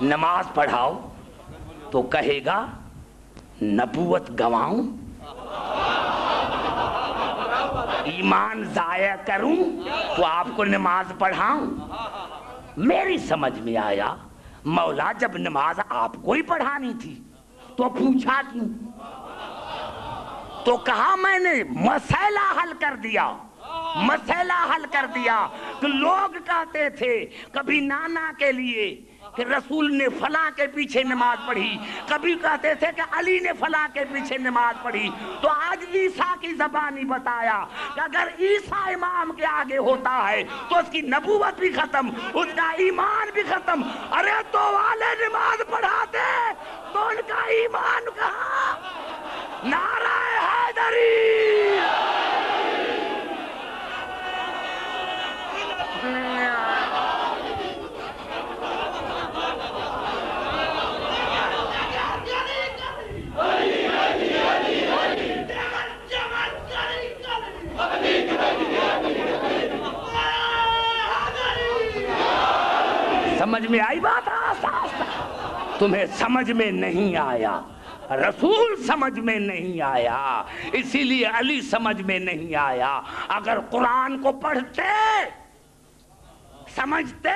نماز پڑھاؤ، تو کہے گا نبوت گواؤں، ایمان ضائع کروں تو آپ کو نماز پڑھاؤں. میری سمجھ میں آیا مولا جب نماز آپ کو ہی پڑھانی تھی تو پوچھا کیوں؟ تو کہا میں نے مسئلہ حل کر دیا، مسئلہ حل کر دیا. کہ لوگ کہتے تھے کبھی نانا کے لیے کہ رسول نے فلاں کے پیچھے نماز پڑھی، کبھی کہتے تھے کہ علی نے فلاں کے پیچھے نماز پڑھی. تو آج عیسیٰ کی زبانی بتایا کہ اگر عیسیٰ امام کے آگے ہوتا ہے تو اس کی نبوت بھی ختم، اس کا ایمان بھی ختم. ارے تو والے نماز پڑھاتے تو ان کا ایمان کہاں؟ نعرہ حیدری. سمجھ میں آئی بات؟ تمہیں سمجھ میں نہیں آیا، رسول سمجھ میں نہیں آیا، اسی لیے علی سمجھ میں نہیں آیا. اگر قرآن کو پڑھتے سمجھتے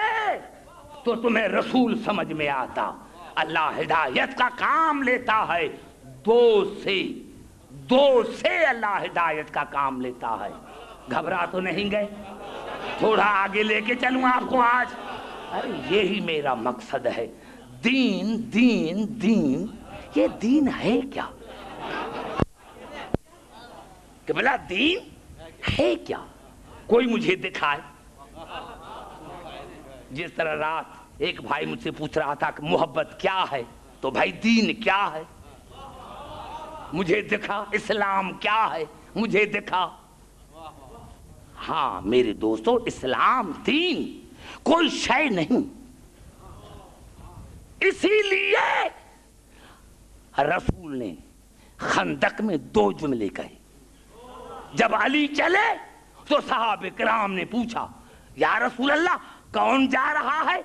تو تمہیں رسول سمجھ میں آتا. اللہ ہدایت کا کام لیتا ہے، دو سے اللہ ہدایت کا کام لیتا ہے. گھبرا تو نہیں گئے؟ تھوڑا آگے لے کے چلوں آپ کو آج. ارے یہی میرا مقصد ہے، دین دین دین، یہ دین ہے کیا؟ کہ بلا دین ہے کیا؟ کوئی مجھے دکھائے۔ جس طرح رات ایک بھائی مجھ سے پوچھ رہا تھا کہ محبت کیا ہے، تو بھائی دین کیا ہے؟ مجھے دکھا۔ اسلام کیا ہے؟ مجھے دکھا۔ ہاں میرے دوستو، اسلام دین کوئی شے نہیں، اسی لیے رسول نے خندق میں 2 جملے کہے۔ جب علی چلے تو صحابہ کرام نے پوچھا یا رسول اللہ کون جا رہا ہے؟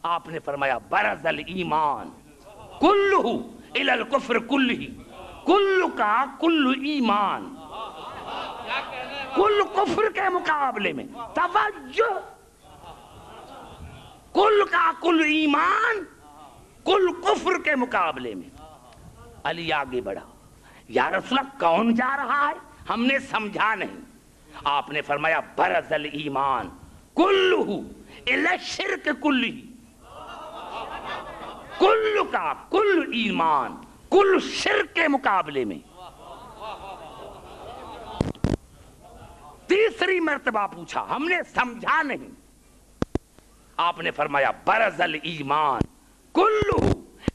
آپ نے فرمایا برز الایمان کلہ الی الکفر کلہ، کل کا کل ایمان، کل کفر کے مقابلے میں، توجہ، کل کا کل ایمان کل کفر کے مقابلے میں۔ علی آگے بڑھا، یا رسول اللہ کون جا رہا ہے؟ ہم نے سمجھا نہیں۔ آپ نے فرمایا برز الایمان کلہ الی الشرک کلہ، کل کا کل ایمان کل شرک کے مقابلے میں۔ تیسری مرتبہ پوچھا، ہم نے سمجھا نہیں۔ آپ نے فرمایا برز الایمان کلہ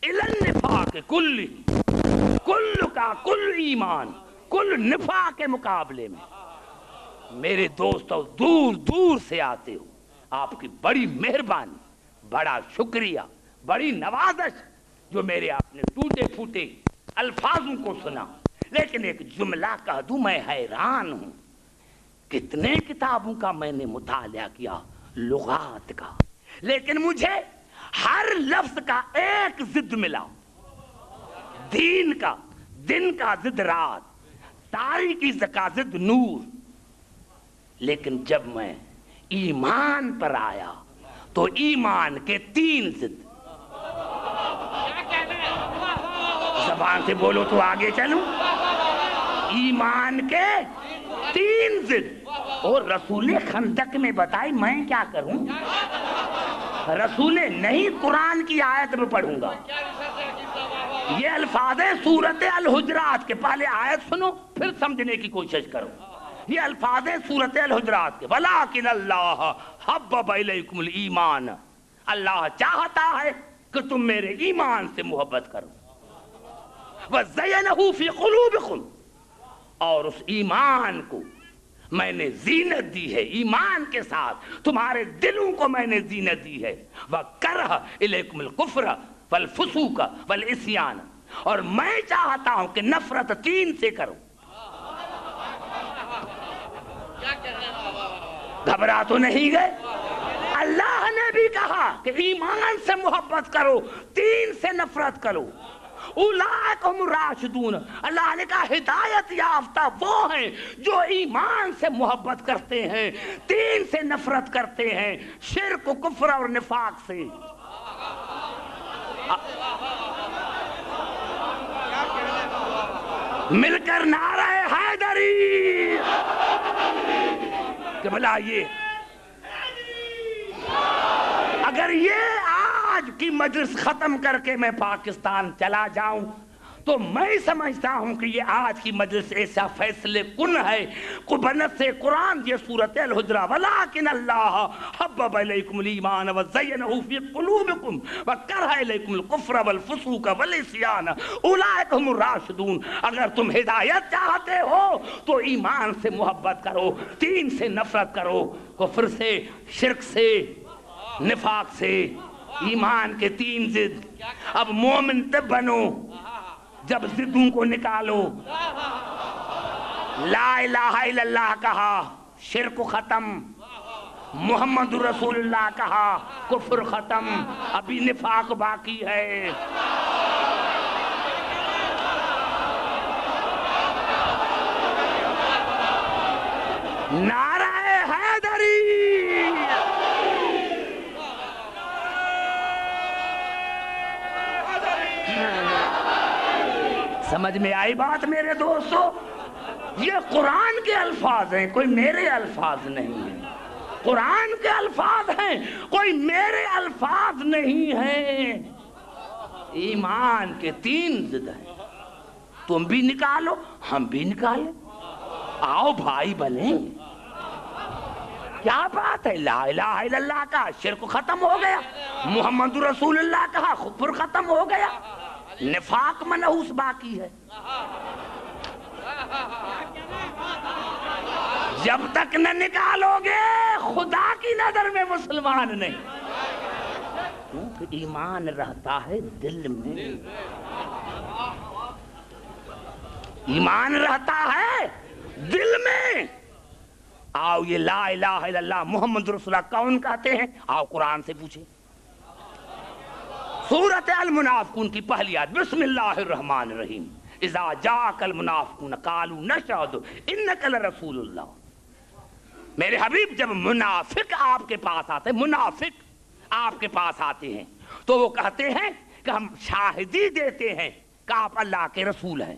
الی النفاق کلہ، کل کا کل ایمان کل نفاق کے مقابلے میں۔ میرے دوستو دور دور سے آتے ہو، آپ کی بڑی مہربانی، بڑا شکریہ، بڑی نوازش جو میرے آپ نے ٹوٹے پھوٹے الفاظوں کو سنا۔ لیکن ایک جملہ کہہ دوں، میں حیران ہوں، کتنے کتابوں کا میں نے مطالعہ کیا، لغات کا، لیکن مجھے ہر لفظ کا ایک ضد ملا۔ دین کا، دن کا ضد رات، تاریکی کا ضد نور۔ لیکن جب میں ایمان پر آیا تو ایمان کے 3 ضد۔ زبان سے بولو تو آگے چلوں۔ ایمان کے 3 ضد، اور رسول خندق میں بتائی میں کیا کروں؟ رسول نہیں، قرآن کی آیت میں پڑھوں گا۔ یہ الفاظ ہے سورت الحجرات کے، پہلے آیت سنو پھر سمجھنے کی کوشش کرو۔ یہ الفاظ ہے سورت الحجرات کے، وَلَٰكِنَ اللَّهَ حَبَّبَ إِلَيْكُمُ الْإِيمَانَ، اللہ چاہتا ہے کہ تم میرے ایمان سے محبت کرو، وَزَيَّنَهُ فِي قُلُوبِكُمْ، اور اس ایمان کو میں نے زینت دی ہے، ایمان کے ساتھ تمہارے دلوں کو میں نے زینت دی ہے، وَكَرَهَ إِلَيْكُمُ الْكُفْرَ وَالْفُسُوقَ وَالْعِصْيَانَ، اور میں چاہتا ہوں کہ نفرت 3 سے کرو۔ گھبرا تو نہیں گئے؟ اللہ نے بھی کہا کہ ایمان سے محبت کرو، 3 سے نفرت کرو۔ اولئک هم الراشدون، اللہ نے کہا ہدایت یافتہ وہ ہیں جو ایمان سے محبت کرتے ہیں، 3 سے نفرت کرتے ہیں، شرک و کفر اور نفاق سے۔ مل کر نعرہ حیدری کہ بھلا یہ اگر یہ آج کی مجلس ختم کر کے میں پاکستان چلا جاؤں تو میں سمجھتا ہوں کہ یہ آج کی مجلس ایسا فیصلے کن ہے، بنت سے قرآن یہ سورۃ الحجرہ، وَلَٰكِنَ اللَّهَ حَبَّبَ إِلَيْكُمُ الْإِيمَانَ وَزَيَّنَهُ فِي قُلُوبِكُمْ وَكَرَهَ إِلَيْكُمُ الْكُفْرَ وَالْفُسُوقَ وَالْعِصْيَانَ أُولَٰئِكَ هُمُ الرَّاشِدُونَ۔ اگر تم ہدایت چاہتے ہو تو ایمان سے محبت کرو، 3 سے نفرت کرو، کفر سے، شرک سے، نفاق سے، ایمان کے 3 ضد۔ اب مومن تب بنو جب ضدوں کو نکالو، لا الہ الا اللہ کہا، شرک ختم، محمد رسول اللہ کہا، کفر ختم، ابھی نفاق باقی ہے۔ نعرہ حیدری، سمجھ میں آئی بات میرے دوستو؟ یہ قرآن کے الفاظ ہیں، کوئی میرے الفاظ نہیں ہیں۔ قرآن کے الفاظ ہیں، کوئی میرے الفاظ نہیں ہیں۔ ایمان کے 3 ضد ہیں، تم بھی نکالو ہم بھی نکالیں، آؤ بھائی بنیں۔ کیا بات ہے، لا الہ الا اللہ کا شرک ختم ہو گیا، محمد رسول اللہ کہا کفر ختم ہو گیا، نفاق منحوس باقی ہے۔ جب تک نہ نکالو گے خدا کی نظر میں مسلمان نہیں، کیونکہ ایمان رہتا ہے دل میں، ایمان رہتا ہے دل میں۔ آؤ یہ لا الہ الا اللہ محمد رسول اللہ کون کہتے ہیں؟ آؤ قرآن سے پوچھیں۔ سورۃ المنافقون کی پہلی آیت، بسم اللہ الرحمن الرحیم، اذا جاءک المنافقون قالوا نشہد انک لرسول اللہ۔ میرے حبیب جب منافق آپ کے پاس آتے ہیں، منافق آپ کے پاس آتے ہیں تو وہ کہتے ہیں کہ ہم شاہدی دیتے ہیں کہ آپ اللہ کے رسول ہیں،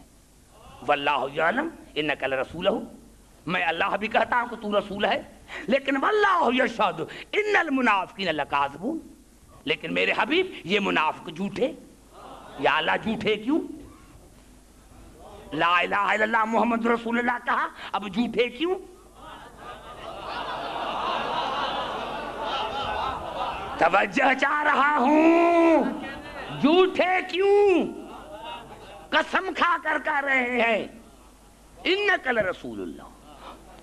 واللہ یعلم انک لرسولہ، میں اللہ بھی کہتا ہوں کہ تو رسول ہے، لیکن واللہ یشہد ان المنافقین لکاذبون، لیکن میرے حبیب یہ منافق جھوٹے، یا اللہ جھوٹے کیوں؟ لا الہ الا اللہ محمد رسول اللہ کہا، اب جھوٹے کیوں؟ توجہ چاہ رہا ہوں، جھوٹے کیوں؟ قسم کھا کر کہہ رہے ہیں انک لرسول اللہ،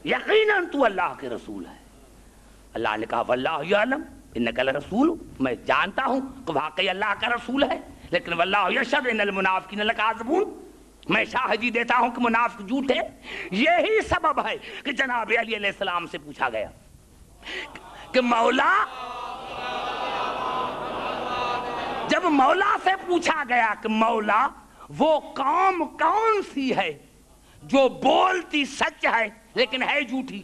یقیناً تو اللہ کے رسول ہے۔ اللہ نے کہا واللہ یعلم انک لرسول، میں جانتا ہوں کہ واقعی اللہ کا رسول ہے، لیکن واللہ یشہد ان المنافقین لکاذبون، میں شاہدی دیتا ہوں کہ منافق جھوٹے۔ یہی سبب ہے کہ جناب علی علیہ السلام سے پوچھا گیا کہ مولا، جب مولا سے پوچھا گیا کہ مولا وہ قوم کون سی ہے جو بولتی سچ ہے لیکن ہے جھوٹی؟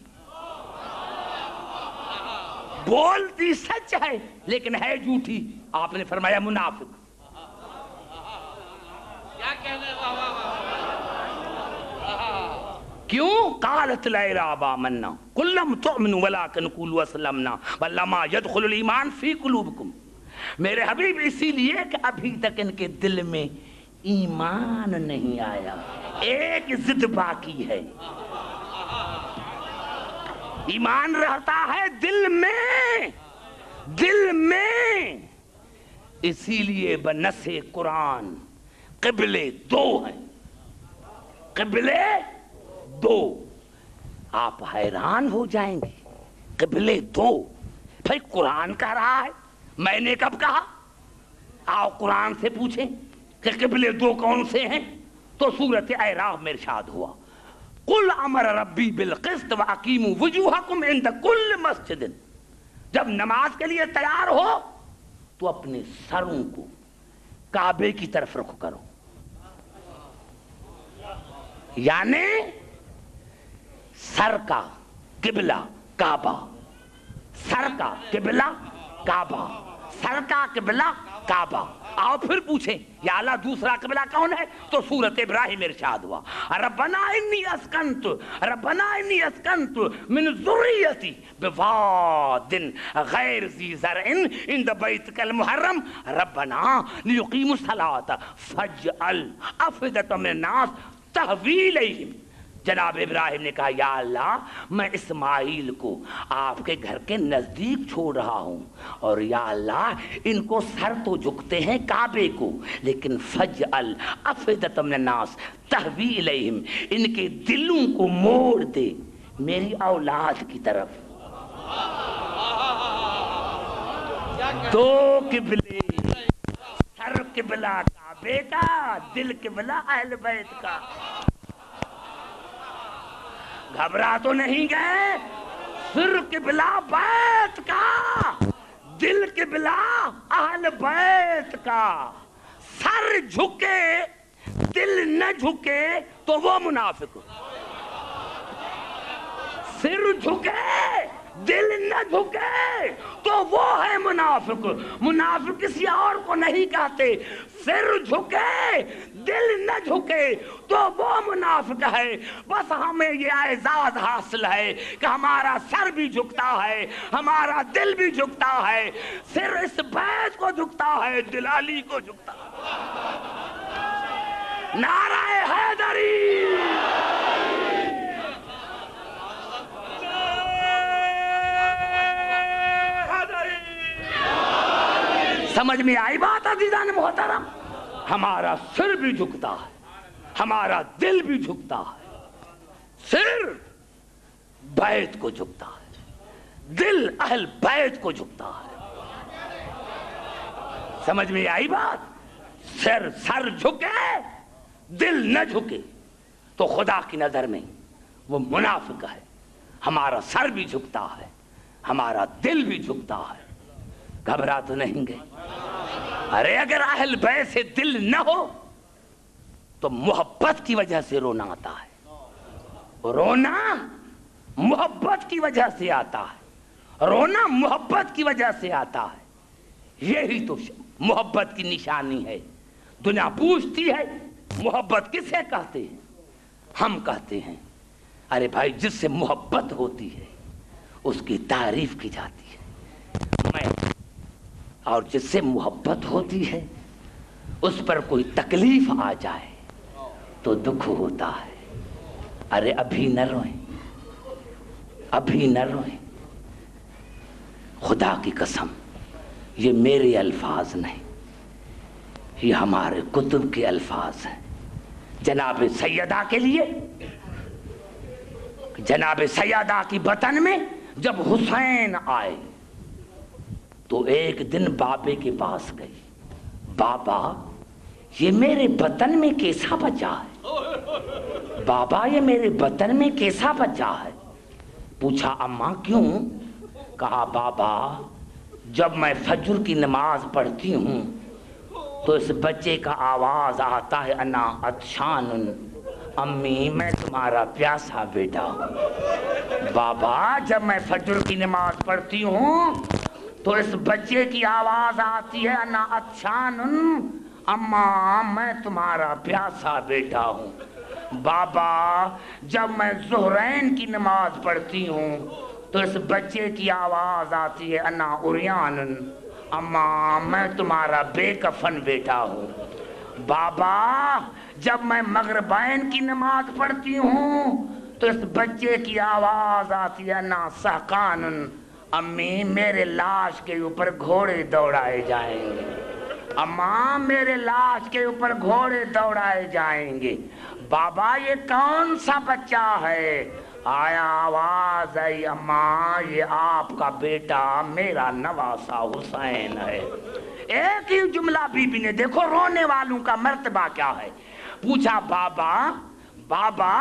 بولتی سچ ہے لیکن ہے جھوٹی، آپ نے فرمایا منافق۔ کیوں؟ قالت الأعراب آمنا قل لم تؤمنوا ولكن قولوا اسلمنا ولما يدخل الایمان فی قلوبکم۔ میرے حبیب اسی لیے کہ ابھی تک ان کے دل میں ایمان نہیں آیا، ایک ضد باقی ہے، ایمان رہتا ہے دل میں، دل میں۔ اسی لیے بنص قرآن قبلے 2 ہیں، قبلے 2۔ آپ حیران ہو جائیں گے، قبلے 2، بھائی قرآن کہہ رہا ہے، میں نے کب کہا؟ آؤ قرآن سے پوچھیں کہ قبلے 2 کون سے ہیں، تو سورۃ اعراف میں ارشاد ہوا قل امر ربی بالقسط واقیموا وجوہکم عند کل مسجد، جب نماز کے لیے تیار ہو تو اپنے سروں کو کعبے کی طرف رخ کرو، یعنی سر کا قبلہ کعبہ، سر کا قبلہ کعبہ، سر کا قبلہ کعبہ۔ آؤ پھر پوچھیں یا اللہ دوسرا قبلہ کون ہے، تو سورۃ ابراہیم ارشاد ہوا ربنا انی اسکنت من ذریتی بواد غیر ذی زرع عند بیتک المحرم ربنا لیقیموا الصلاۃ فاجعل افئدۃ من الناس تہوی الیہم۔ جناب ابراہیم نے کہا یا اللہ میں اسماعیل کو آپ کے گھر کے نزدیک چھوڑ رہا ہوں، اور یا اللہ ان کو سر تو جھکتے ہیں کعبے کو، لیکن فجعل افئدۃ من الناس تہوی الیہم، ان کے دلوں کو موڑ دے میری اولاد کی طرف۔ 2 قبلے، سر قبلہ کعبے کا، دل قبلہ اہل بیت کا۔ گھبرا تو نہیں گئے؟ سر قبلہ بیت کا، دل قبلہ اہل بیت کا۔ سر جھکے دل نہ جھکے تو وہ منافق، سر جھکے دل نہ جھکے تو وہ ہے منافق. منافق کسی اور کو نہیں کہتے. سر جھکے دل نہ جھکے تو وہ منافق ہے. بس ہمیں یہ اعزاز حاصل ہے کہ ہمارا سر بھی جھکتا ہے, ہمارا دل بھی جھکتا ہے. سر اس بیت کو جھکتا ہے, دل علی کو جھکتا ہے. نعرہ حیدری. سمجھ میں آئی بات عزیزان محترم؟ ہمارا سر بھی جھکتا ہے, ہمارا دل بھی جھکتا ہے. سر بیت کو جھکتا ہے, دل اہل بیت کو جھکتا ہے. سمجھ میں آئی بات؟ سر جھکے دل نہ جھکے تو خدا کی نظر میں وہ منافق ہے. ہمارا سر بھی جھکتا ہے, ہمارا دل بھی جھکتا ہے. گھبرا تو نہیں گئے؟ ارے اگر اہل بیت سے دل نہ ہو تو محبت کی وجہ سے رونا آتا ہے. رونا محبت کی وجہ سے آتا ہے, رونا محبت کی وجہ سے آتا ہے. یہی تو محبت کی نشانی ہے. دنیا پوچھتی ہے محبت کسے کہتے ہیں؟ ہم کہتے ہیں ارے بھائی جس سے محبت ہوتی ہے اس کی تعریف کی جاتی ہے. اور جس سے محبت ہوتی ہے اس پر کوئی تکلیف آ جائے تو دکھ ہوتا ہے. ارے ابھی نہ روئیں, ابھی نہ روئیں. خدا کی قسم یہ میرے الفاظ نہیں, یہ ہمارے کتب کے الفاظ ہیں. جناب سیدہ کے لیے, جناب سیدہ کی بطن میں جب حسین آئے تو ایک دن بابے کے پاس گئی. بابا یہ میرے بطن میں کیسا بچہ ہے؟ بابا یہ میرے بطن میں کیسا بچہ ہے؟ پوچھا اماں کیوں؟ کہا بابا جب میں فجر کی نماز پڑھتی ہوں تو اس بچے کا آواز آتا ہے انا عطشان امی میں تمہارا پیاسا بیٹا ہوں. بابا جب میں فجر کی نماز پڑھتی ہوں تو اس بچے کی آواز آتی ہے انا عطشان اماں میں تمہارا پیاسا بیٹا ہوں. بابا جب میں ظہرین کی نماز پڑھتی ہوں تو اس بچے کی آواز آتی ہے انا عریان اماں میں تمہارا بے کفن بیٹا ہوں. بابا جب میں مغربین کی نماز پڑھتی ہوں تو اس بچے کی آواز آتی ہے انا سحقان امی میرے لاش کے اوپر گھوڑے دوڑائے جائیں گے. اماں میرے لاش کے اوپر گھوڑے دوڑائے جائیں گے. بابا یہ کون سا بچہ ہے؟ آیا آواز آئی اماں یہ آپ کا بیٹا میرا نواسا حسین ہے. ایک ہی جملہ بی بی نے, دیکھو رونے والوں کا مرتبہ کیا ہے. پوچھا بابا بابا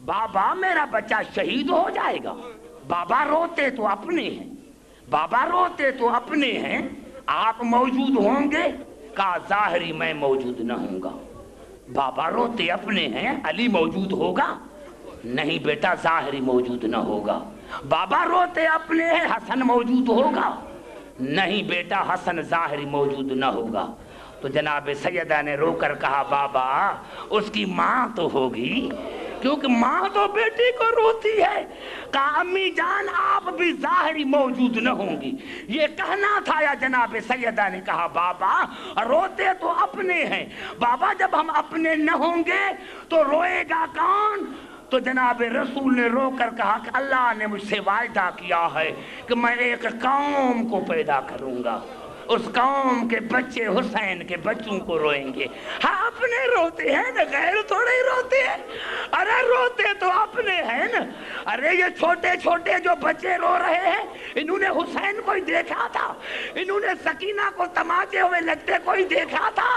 بابا میرا بچہ شہید ہو جائے گا. بابا روتے تو اپنے ہیں, بابا روتے تو اپنے ہیں, آپ موجود ہوں گے؟ کہا ظاہری میں موجود نہ ہوں گا. بابا روتے اپنے ہیں, علی موجود ہوگا؟ نہیں بیٹا ظاہری موجود نہ ہوگا. بابا روتے اپنے ہیں, حسن موجود ہوگا؟ نہیں بیٹا حسن ظاہری موجود نہ ہوگا. تو جناب سیدہ نے رو کر کہا بابا اس کی ماں تو ہوگی, کیونکہ ماں تو بیٹی کو روتی ہے. کہا امی جان آپ بھی ظاہری موجود نہ ہوں گی. یہ کہنا تھا یا جناب سیدہ نے کہا بابا روتے تو اپنے ہیں, بابا جب ہم اپنے نہ ہوں گے تو روئے گا کون؟ تو جناب رسول نے رو کر کہا کہ اللہ نے مجھ سے وعدہ کیا ہے کہ میں ایک قوم کو پیدا کروں گا, اس قوم کے بچے حسین کے بچوں کو روئیں گے. ہاں اپنے روتے ہیں نا, غیر تھوڑے ہی روتے ہیں. ارے روتے تو اپنے ہیں نا. ارے یہ چھوٹے چھوٹے جو بچے رو رہے ہیں انہوں نے حسین کوئی دیکھا تھا؟ انہوں نے سکینہ کو تماچے ہوئے لگتے کوئی دیکھا تھا؟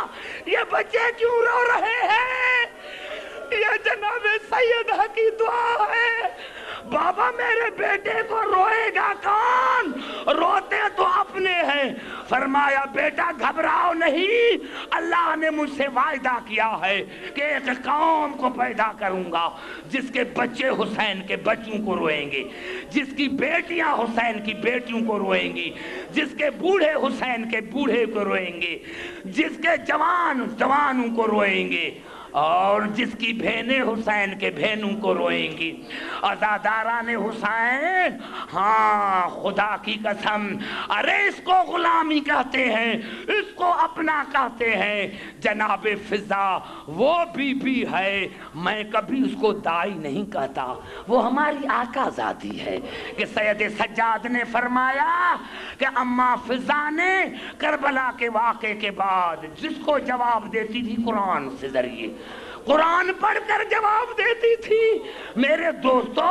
یہ بچے کیوں رو رہے ہیں؟ یہ جناب سیدہ کی دعا ہے. بابا میرے بیٹے کو روئے گا کون؟ روتے تو اپنے ہیں. فرمایا بیٹا گھبراؤ نہیں، اللہ نے مجھ سے وعدہ کیا ہے کہ ایک قوم کو پیدا کروں گا جس کے بچے حسین کے بچوں کو روئیں گے، جس کی بیٹیاں حسین کی بیٹیوں کو روئیں گی، جس کے بوڑھے حسین کے بوڑھے کو روئیں گے، جس کے جوان جوانوں کو روئیں گے، اور جس کی بہنیں حسین کے بہنوں کو روئیں گی۔ عزاداران حسین، ہاں خدا کی قسم، ارے اس کو غلامی کہتے ہیں، اس کو اپنا کہتے ہیں۔ جناب فضا وہ بی بی ہے، میں کبھی اس کو دائی نہیں کہتا، وہ ہماری آقا زادی ہے کہ سید سجاد نے فرمایا کہ اماں فضا نے کربلا کے واقعے کے بعد جس کو جواب دیتی تھی قرآن سے ذریعے، قرآن پڑھ کر جواب دیتی تھی۔ میرے دوستو،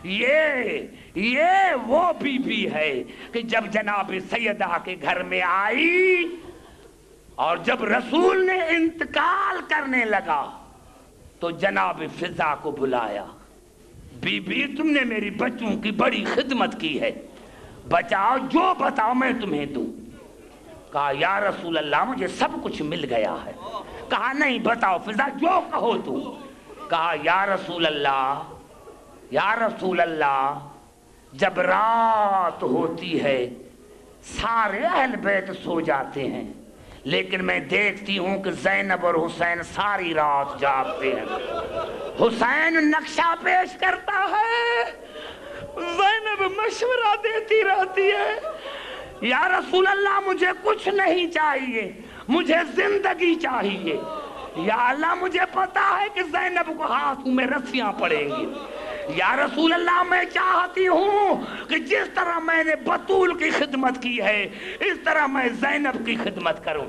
یہ وہ بی بی ہے کہ جب جناب سیدہ کے گھر میں آئی اور جب رسول نے انتقال کرنے لگا تو جناب فضا کو بلایا، بی بی تم نے میری بچوں کی بڑی خدمت کی ہے، بچاؤ جو بتاؤ میں تمہیں دوں۔ کہا یا رسول اللہ مجھے سب کچھ مل گیا ہے۔ کہا نہیں بتاؤ فضا جو کہو تو۔ کہا یا رسول اللہ جب رات ہوتی ہے سارے اہل بیت سو جاتے ہیں، لیکن میں دیکھتی ہوں کہ زینب اور حسین ساری رات جاگتے ہیں۔ حسین نقشہ پیش کرتا ہے، زینب مشورہ دیتی رہتی ہے، یا رسول اللہ مجھے کچھ نہیں چاہیے، مجھے زندگی چاہیے۔ یا اللہ مجھے پتا ہے کہ زینب کو ہاتھوں میں رسیاں پڑیں گی، یا رسول اللہ میں چاہتی ہوں کہ جس طرح میں نے بطول کی خدمت کی ہے اس طرح میں زینب کی خدمت کروں۔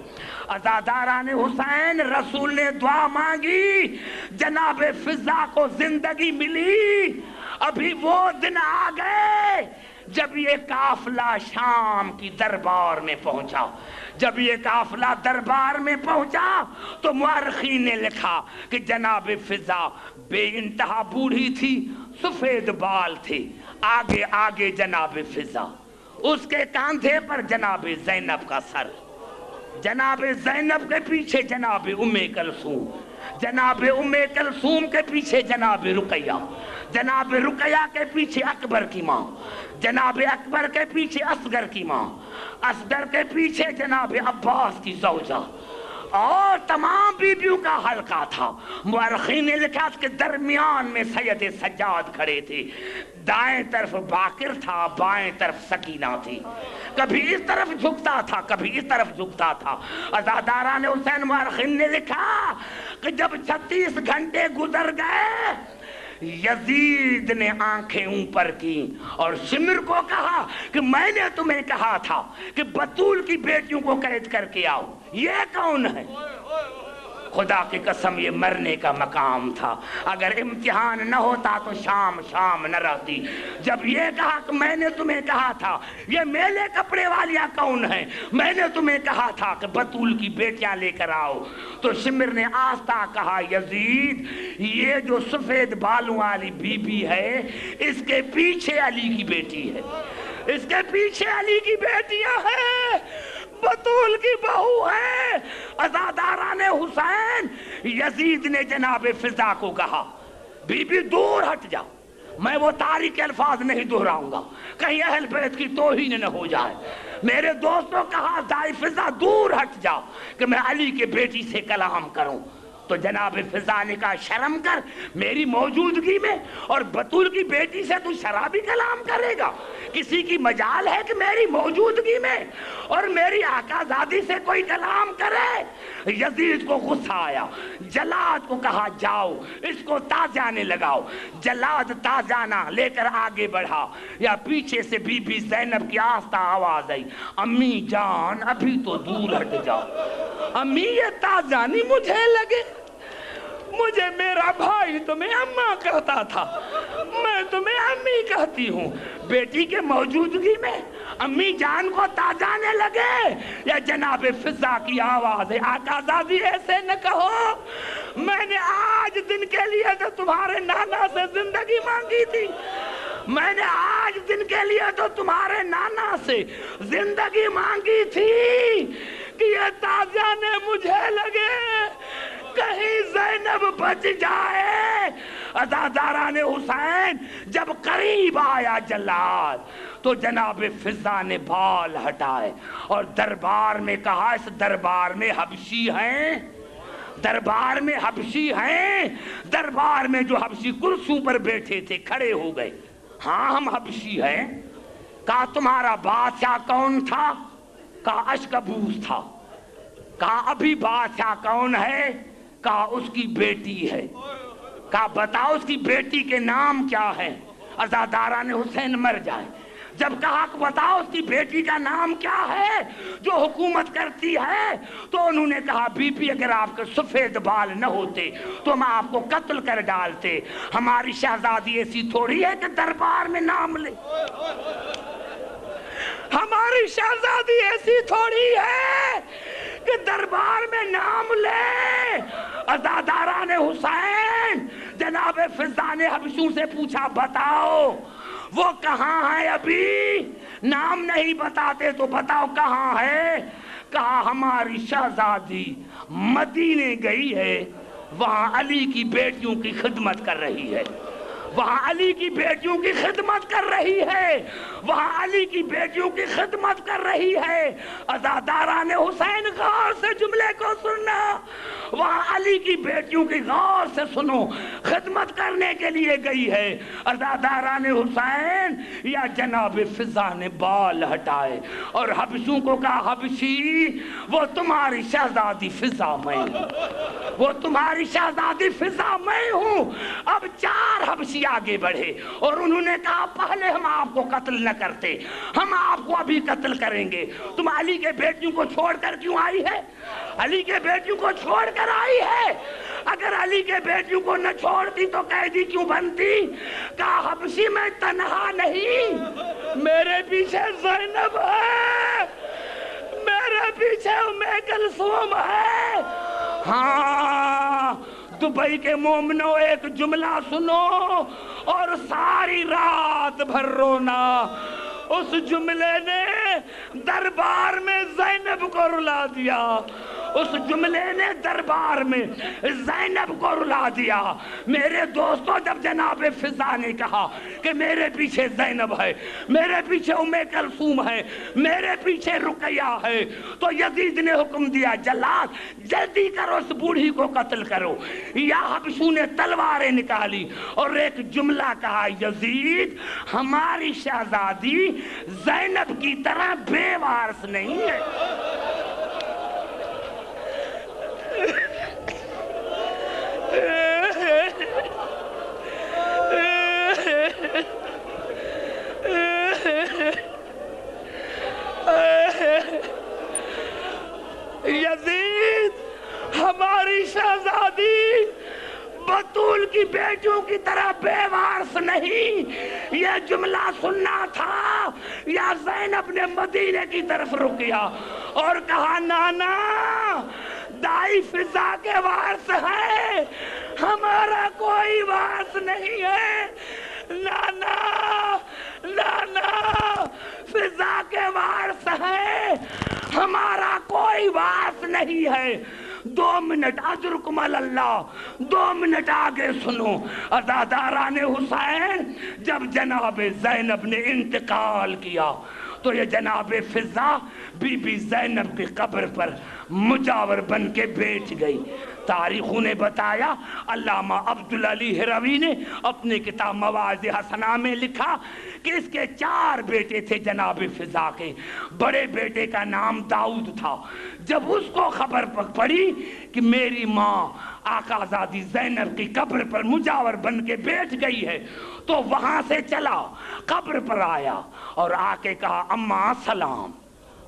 عزاداران حسین، رسول نے دعا مانگی، جناب فضا کو زندگی ملی۔ ابھی وہ دن آ گئے جب یہ قافلہ شام کی دربار میں پہنچا۔ جب یہ قافلہ دربار میں پہنچا تو مورخین نے لکھا کہ جناب فضا بے انتہا بوڑھی تھی، سفید بال تھے، آگے آگے جناب فضا، اس کے کاندھے پر جناب زینب کا سر، جناب زینب کے پیچھے جناب ام کلثوم، جناب ام کلثوم کے پیچھے جناب رقیہ، جناب رقیہ کے پیچھے اکبر کی ماں، جناب اکبر کے پیچھے اصغر کی ماں، اصغر کے پیچھے جناب عباس کی زوجہ، اور تمام بیبیوں کا حلقہ تھا۔ مورخین نے لکھا کہ درمیان میں سید سجاد کھڑے تھے، دائیں طرف باقر تھا، بائیں طرف سکینہ تھی، کبھی اس طرف جھکتا تھا کبھی اس طرف جھکتا تھا۔ عزاداران حسین، مورخین نے لکھا کہ جب 36 گھنٹے گزر گئے یزید نے آنکھیں اوپر کی اور شمر کو کہا کہ میں نے تمہیں کہا تھا کہ بطول کی بیٹیوں کو قید کر کے آؤ، یہ کون ہے؟ خدا کی قسم یہ مرنے کا مقام تھا، اگر امتحان نہ ہوتا تو شام نہ رہتی۔ جب یہ کہا کہ میں نے تمہیں کہا تھا یہ میلے کپڑے والیاں کون ہیں، میں نے تمہیں کہا تھا کہ بطول کی بیٹیاں لے کر آؤ، تو شمر نے آہستہ کہا یزید یہ جو سفید بالوں والی بی بی ہے اس کے پیچھے علی کی بیٹی ہے، اس کے پیچھے علی کی بیٹیاں ہیں، بطول کی بہو ہے۔ عزاداران حسین، یزید نے جناب فضا کو کہا بی بی دور ہٹ جاؤ، میں وہ تاریخ الفاظ نہیں دہراؤں گا کہیں اہل بیت کی توہین نہ ہو جائے۔ میرے دوستوں کہا دائی فضا دور ہٹ جاؤ کہ میں علی کے بیٹی سے کلام کروں۔ تو جناب فضا نے کہا شرم کر، میری موجودگی میں اور بطول کی بیٹی سے تو شرابی کلام کرے گا؟ کسی کی مجال ہے کہ میری موجودگی میں اور میری آقا زادی سے کوئی کلام کرے؟ یزید کو غصہ آیا، جلاد کو کہا جاؤ اس کو تازیانے لگاؤ۔ جلاد تازیانہ لے کر آگے بڑھا، یا پیچھے سے بی بی زینب کی آہستہ آواز آئی امی جان ابھی تو دور ہٹ جاؤ۔ امی یہ تازیانی مجھے لگے، مجھے میرا بھائی تمہیں اماں کہتا تھا، میں تمہیں امی کہتی ہوں، بیٹی کے موجودگی میں امی جان کو تازانے لگے۔ یا جناب فضا کی آواز ہے آقا زادی ایسے نہ کہو، میں نے آج دن کے لیے تو تمہارے نانا سے زندگی مانگی تھی، میں نے آج دن کے لیے تو تمہارے نانا سے زندگی مانگی تھی کہ یہ تازیانے مجھے لگے کہیں زینب بچ جائے۔ عزاداران حسین جب قریب آیا جلاد تو جناب فضا نے بال ہٹائے اور دربار میں کہا، اس دربار میں حبشی ہیں، دربار میں حبشی ہیں۔ دربار میں جو حبشی کرسیوں پر بیٹھے تھے کھڑے ہو گئے، ہاں ہم حبشی ہیں۔ کہا تمہارا بادشاہ کون تھا؟ کہا اشکبوس تھا۔ کہا ابھی بادشاہ کون ہے؟ کہا اس کی بیٹی ہے۔ کہا بتاؤ اس کی بیٹی کے نام کیا ہے؟ عزاداران حسین مر جائے۔ جب کہا کہ بتاؤ اس کی بیٹی کا نام کیا ہے جو حکومت کرتی ہے، تو انہوں نے کہا بی بی اگر آپ کے سفید بال نہ ہوتے تو ہم آپ کو قتل کر ڈالتے۔ ہماری شہزادی ایسی تھوڑی ہے کہ دربار میں نام لے، ہماری شہزادی ایسی تھوڑی ہے کہ دربار میں نام لے۔ عزاداران حسین جناب فضا نے حبشیوں سے پوچھا بتاؤ وہ کہاں ہے؟ ابھی نام نہیں بتاتے تو بتاؤ کہاں ہے؟ کہا ہماری شہزادی مدینے گئی ہے، وہاں علی کی بیٹیوں کی خدمت کر رہی ہے، وہاں علی کی بیٹیوں کی خدمت کر رہی ہے، وہاں علی کی بیٹیوں کی خدمت کر رہی ہے۔ عزاداران حسین غور سے جملے کو سننا، وہاں علی کی بیٹیوں کی غور سے سنو، خدمت کرنے کے لیے گئی ہے۔ عزاداران حسین یا جناب فضا نے بال ہٹائے اور حبشیوں کو کہا حبشی وہ تمہاری شہزادی فضا میں ہوں، وہ تمہاری شہزادی فضا میں ہوں۔ اب 4 حبشی آگے بڑھے اور انہوں نے کہا پہلے ہم آپ کو قتل نہ کرتے، ہم آپ کو ابھی قتل کریں گے۔ تم علی کے بیٹیوں کو چھوڑ کر کیوں آئی ہے؟ علی کے بیٹیوں کو چھوڑ کر آئی ہے؟ اگر علی کے بیٹیوں کو نہ چھوڑتی تو قیدی کیوں بنتی؟ کہا حبشی میں تنہا نہیں، میرے پیچھے زینب ہے، میرے پیچھے ام کلثوم ہے۔ ہاں دبئی کے مومنو ایک جملہ سنو اور ساری رات بھر رونا۔ اس جملے نے دربار میں زینب کو رلا دیا، اس جملے نے دربار میں زینب کو رلا دیا۔ میرے دوستو جب جناب فضا نے کہا کہ میرے پیچھے زینب ہے، میرے پیچھے ام کلثوم ہے، میرے پیچھے رقیہ ہے، تو یزید نے حکم دیا جلاد جلدی کرو اس بوڑھی کو قتل کرو۔ یا حبشیوں نے تلواریں نکالی اور ایک جملہ کہا یزید ہماری شہزادی زینب کی طرح بے وارث نہیں ہے۔ یزید ہماری شہزادی بطول کی بیٹیوں کی طرح بے وارث نہیں۔ یہ جملہ سننا تھا یا زینب نے مدینے کی طرف رکیا اور کہا نانا دائی فضا کے وارث ہے، ہمارا کوئی وارث نہیں ہے۔ نانا نانا فضا کے وارث ہے، ہمارا کوئی وارث نہیں ہے۔ 2 منٹ اجرکم اللہ، 2 منٹ آگے سنو۔ عزاداران حسین جب جناب زینب نے انتقال کیا تو یہ جناب فضا بی بی زینب کی قبر پر مجاور بن کے بیٹھ گئی۔ تاریخوں نے بتایا، علامہ عبدالعلی ہروی نے اپنے کتاب مواعظ حسنہ میں لکھا کہ اس کے 4 بیٹے تھے جناب فضا کے۔ بڑے بیٹے کا نام داؤد تھا۔ جب اس کو خبر پڑی کہ میری ماں آقا زادی زینب کی قبر پر مجاور بن کے بیٹھ گئی ہے تو وہاں سے چلا، قبر پر آیا اور آ کے کہا اماں سلام،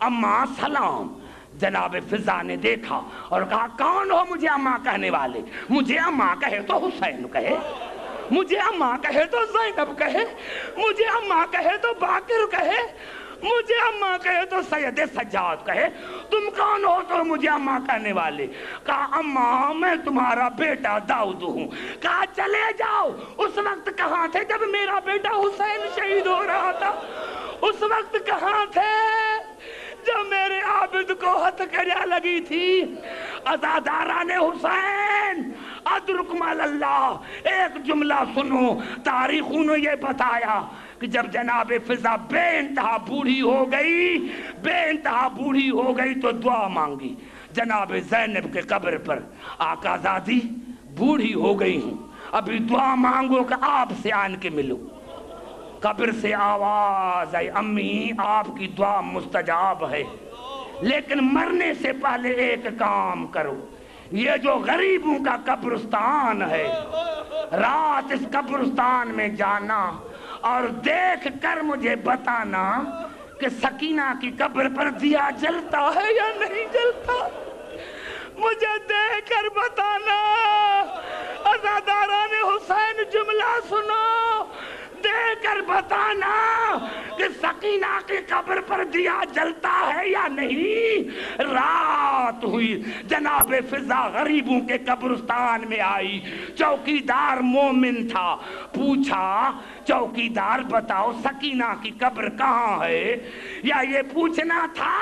اماں سلام۔ جناب فضا نے دیکھا اور کہا کون ہو مجھے اماں کہنے والے؟ مجھے اماں کہے تو حسین کہے، مجھے اماں کہے تو زینب کہے، مجھے اماں کہے تو باقر کہے، مجھے اماں کہے تو سید سجاد کہے، تم کون ہو تو مجھے اماں کہنے والے؟ کہا اماں میں تمہارا بیٹا داؤد ہوں۔ کہا چلے جاؤ۔ اس وقت کہاں تھے جب میرا بیٹا حسین شہید ہو رہا تھا؟ اس وقت کہاں تھے جب میرے عابد کو ہتھکڑیاں لگی تھی؟ عزاداران حسین ادرکم اللہ، ایک جملہ سنو، تاریخوں نے یہ بتایا کہ جب جناب فضا بے انتہا بوڑھی ہو گئی تو دعا مانگی جناب زینب کے قبر پر، آقا زادی بوڑھی ہو گئی ہوں، ابھی دعا مانگو کہ آپ سے آن کے ملو۔ قبر سے آواز آئی، امی آپ کی دعا مستجاب ہے، لیکن مرنے سے پہلے ایک کام کرو، یہ جو غریبوں کا قبرستان ہے، رات اس قبرستان میں جانا اور دیکھ کر مجھے بتانا کہ سکینہ کی قبر پر دیا جلتا ہے یا نہیں جلتا، مجھے دیکھ کر بتانا۔ عزاداران حسین جملہ سنو، دیکھ کر بتانا کہ سکینہ کی قبر پر دیا جلتا ہے یا نہیں۔ رات ہوئی، جناب فضا غریبوں کے قبرستان میں آئی، چوکیدار مومن تھا، پوچھا چوکیدار بتاؤ سکینہ کی قبر کہاں ہے؟ یا یہ پوچھنا تھا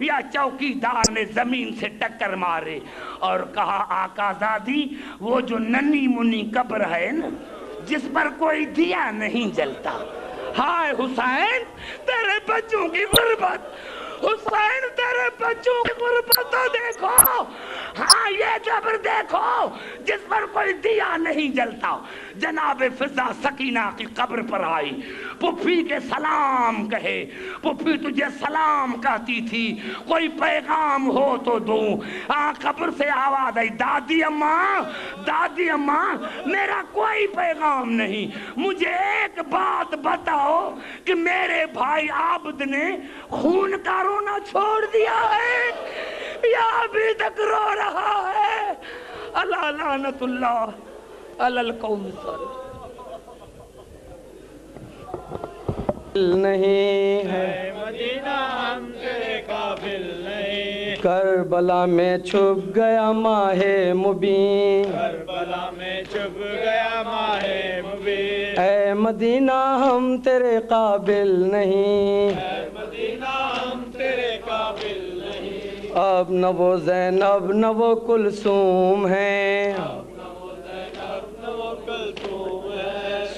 یا چوکیدار نے زمین سے ٹکر مارے اور کہا آقا زادی وہ جو ننی منی قبر ہے نا جس پر کوئی دیا نہیں جلتا، ہائے حسین تیرے بچوں کی غربت، حسین تیرے بچوں کی غربت تو دیکھو، ہاں یہ قبر دیکھو جس پر کوئی دیا نہیں جلتا۔ جناب فضا سکینہ کی قبر پر آئی، پھپھی کے سلام کہے، پھپھی تجھے سلام کہتی تھی، کوئی پیغام ہو تو دوں۔ قبر سے آواز آئی، دادی اماں میرا کوئی پیغام نہیں، مجھے ایک بات بتاؤ کہ میرے بھائی عابد نے خون کا رونا چھوڑ دیا ہے یا ابھی تک رو رہا ہے؟ اللہ لعنت اللہ علی القوم الظالمین۔ نہیں ہے مدینہ ہم تیرے قابل نہیں، کربلا میں چھپ گیا ماہ مبین، کربلا میں چھپ گیا ماہ مبین، اے مدینہ ہم تیرے قابل نہیں، اے مدینہ ہم تیرے قابل نہیں، اب نہ وہ زینب نہ وہ کلثوم ہیں،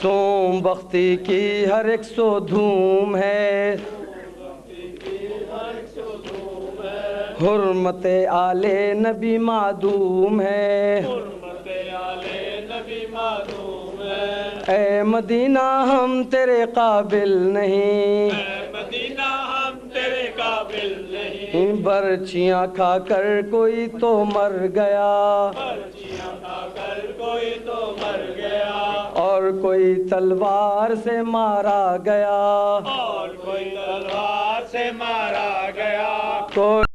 سوم بختی کی ہر ایک سو دھوم ہے، حرمت آل نبی معدوم ہے، حرمت آل نبی معدوم ہے، اے مدینہ ہم تیرے قابل نہیں، اے مدینہ ہم تیرے قابل نہیں، برچیاں کھا کر کوئی تو مر گیا، پرچیاں کھا کر کوئی تو مر گیا، اور کوئی تلوار سے مارا گیا، اور کوئی تلوار سے مارا گیا، کوئی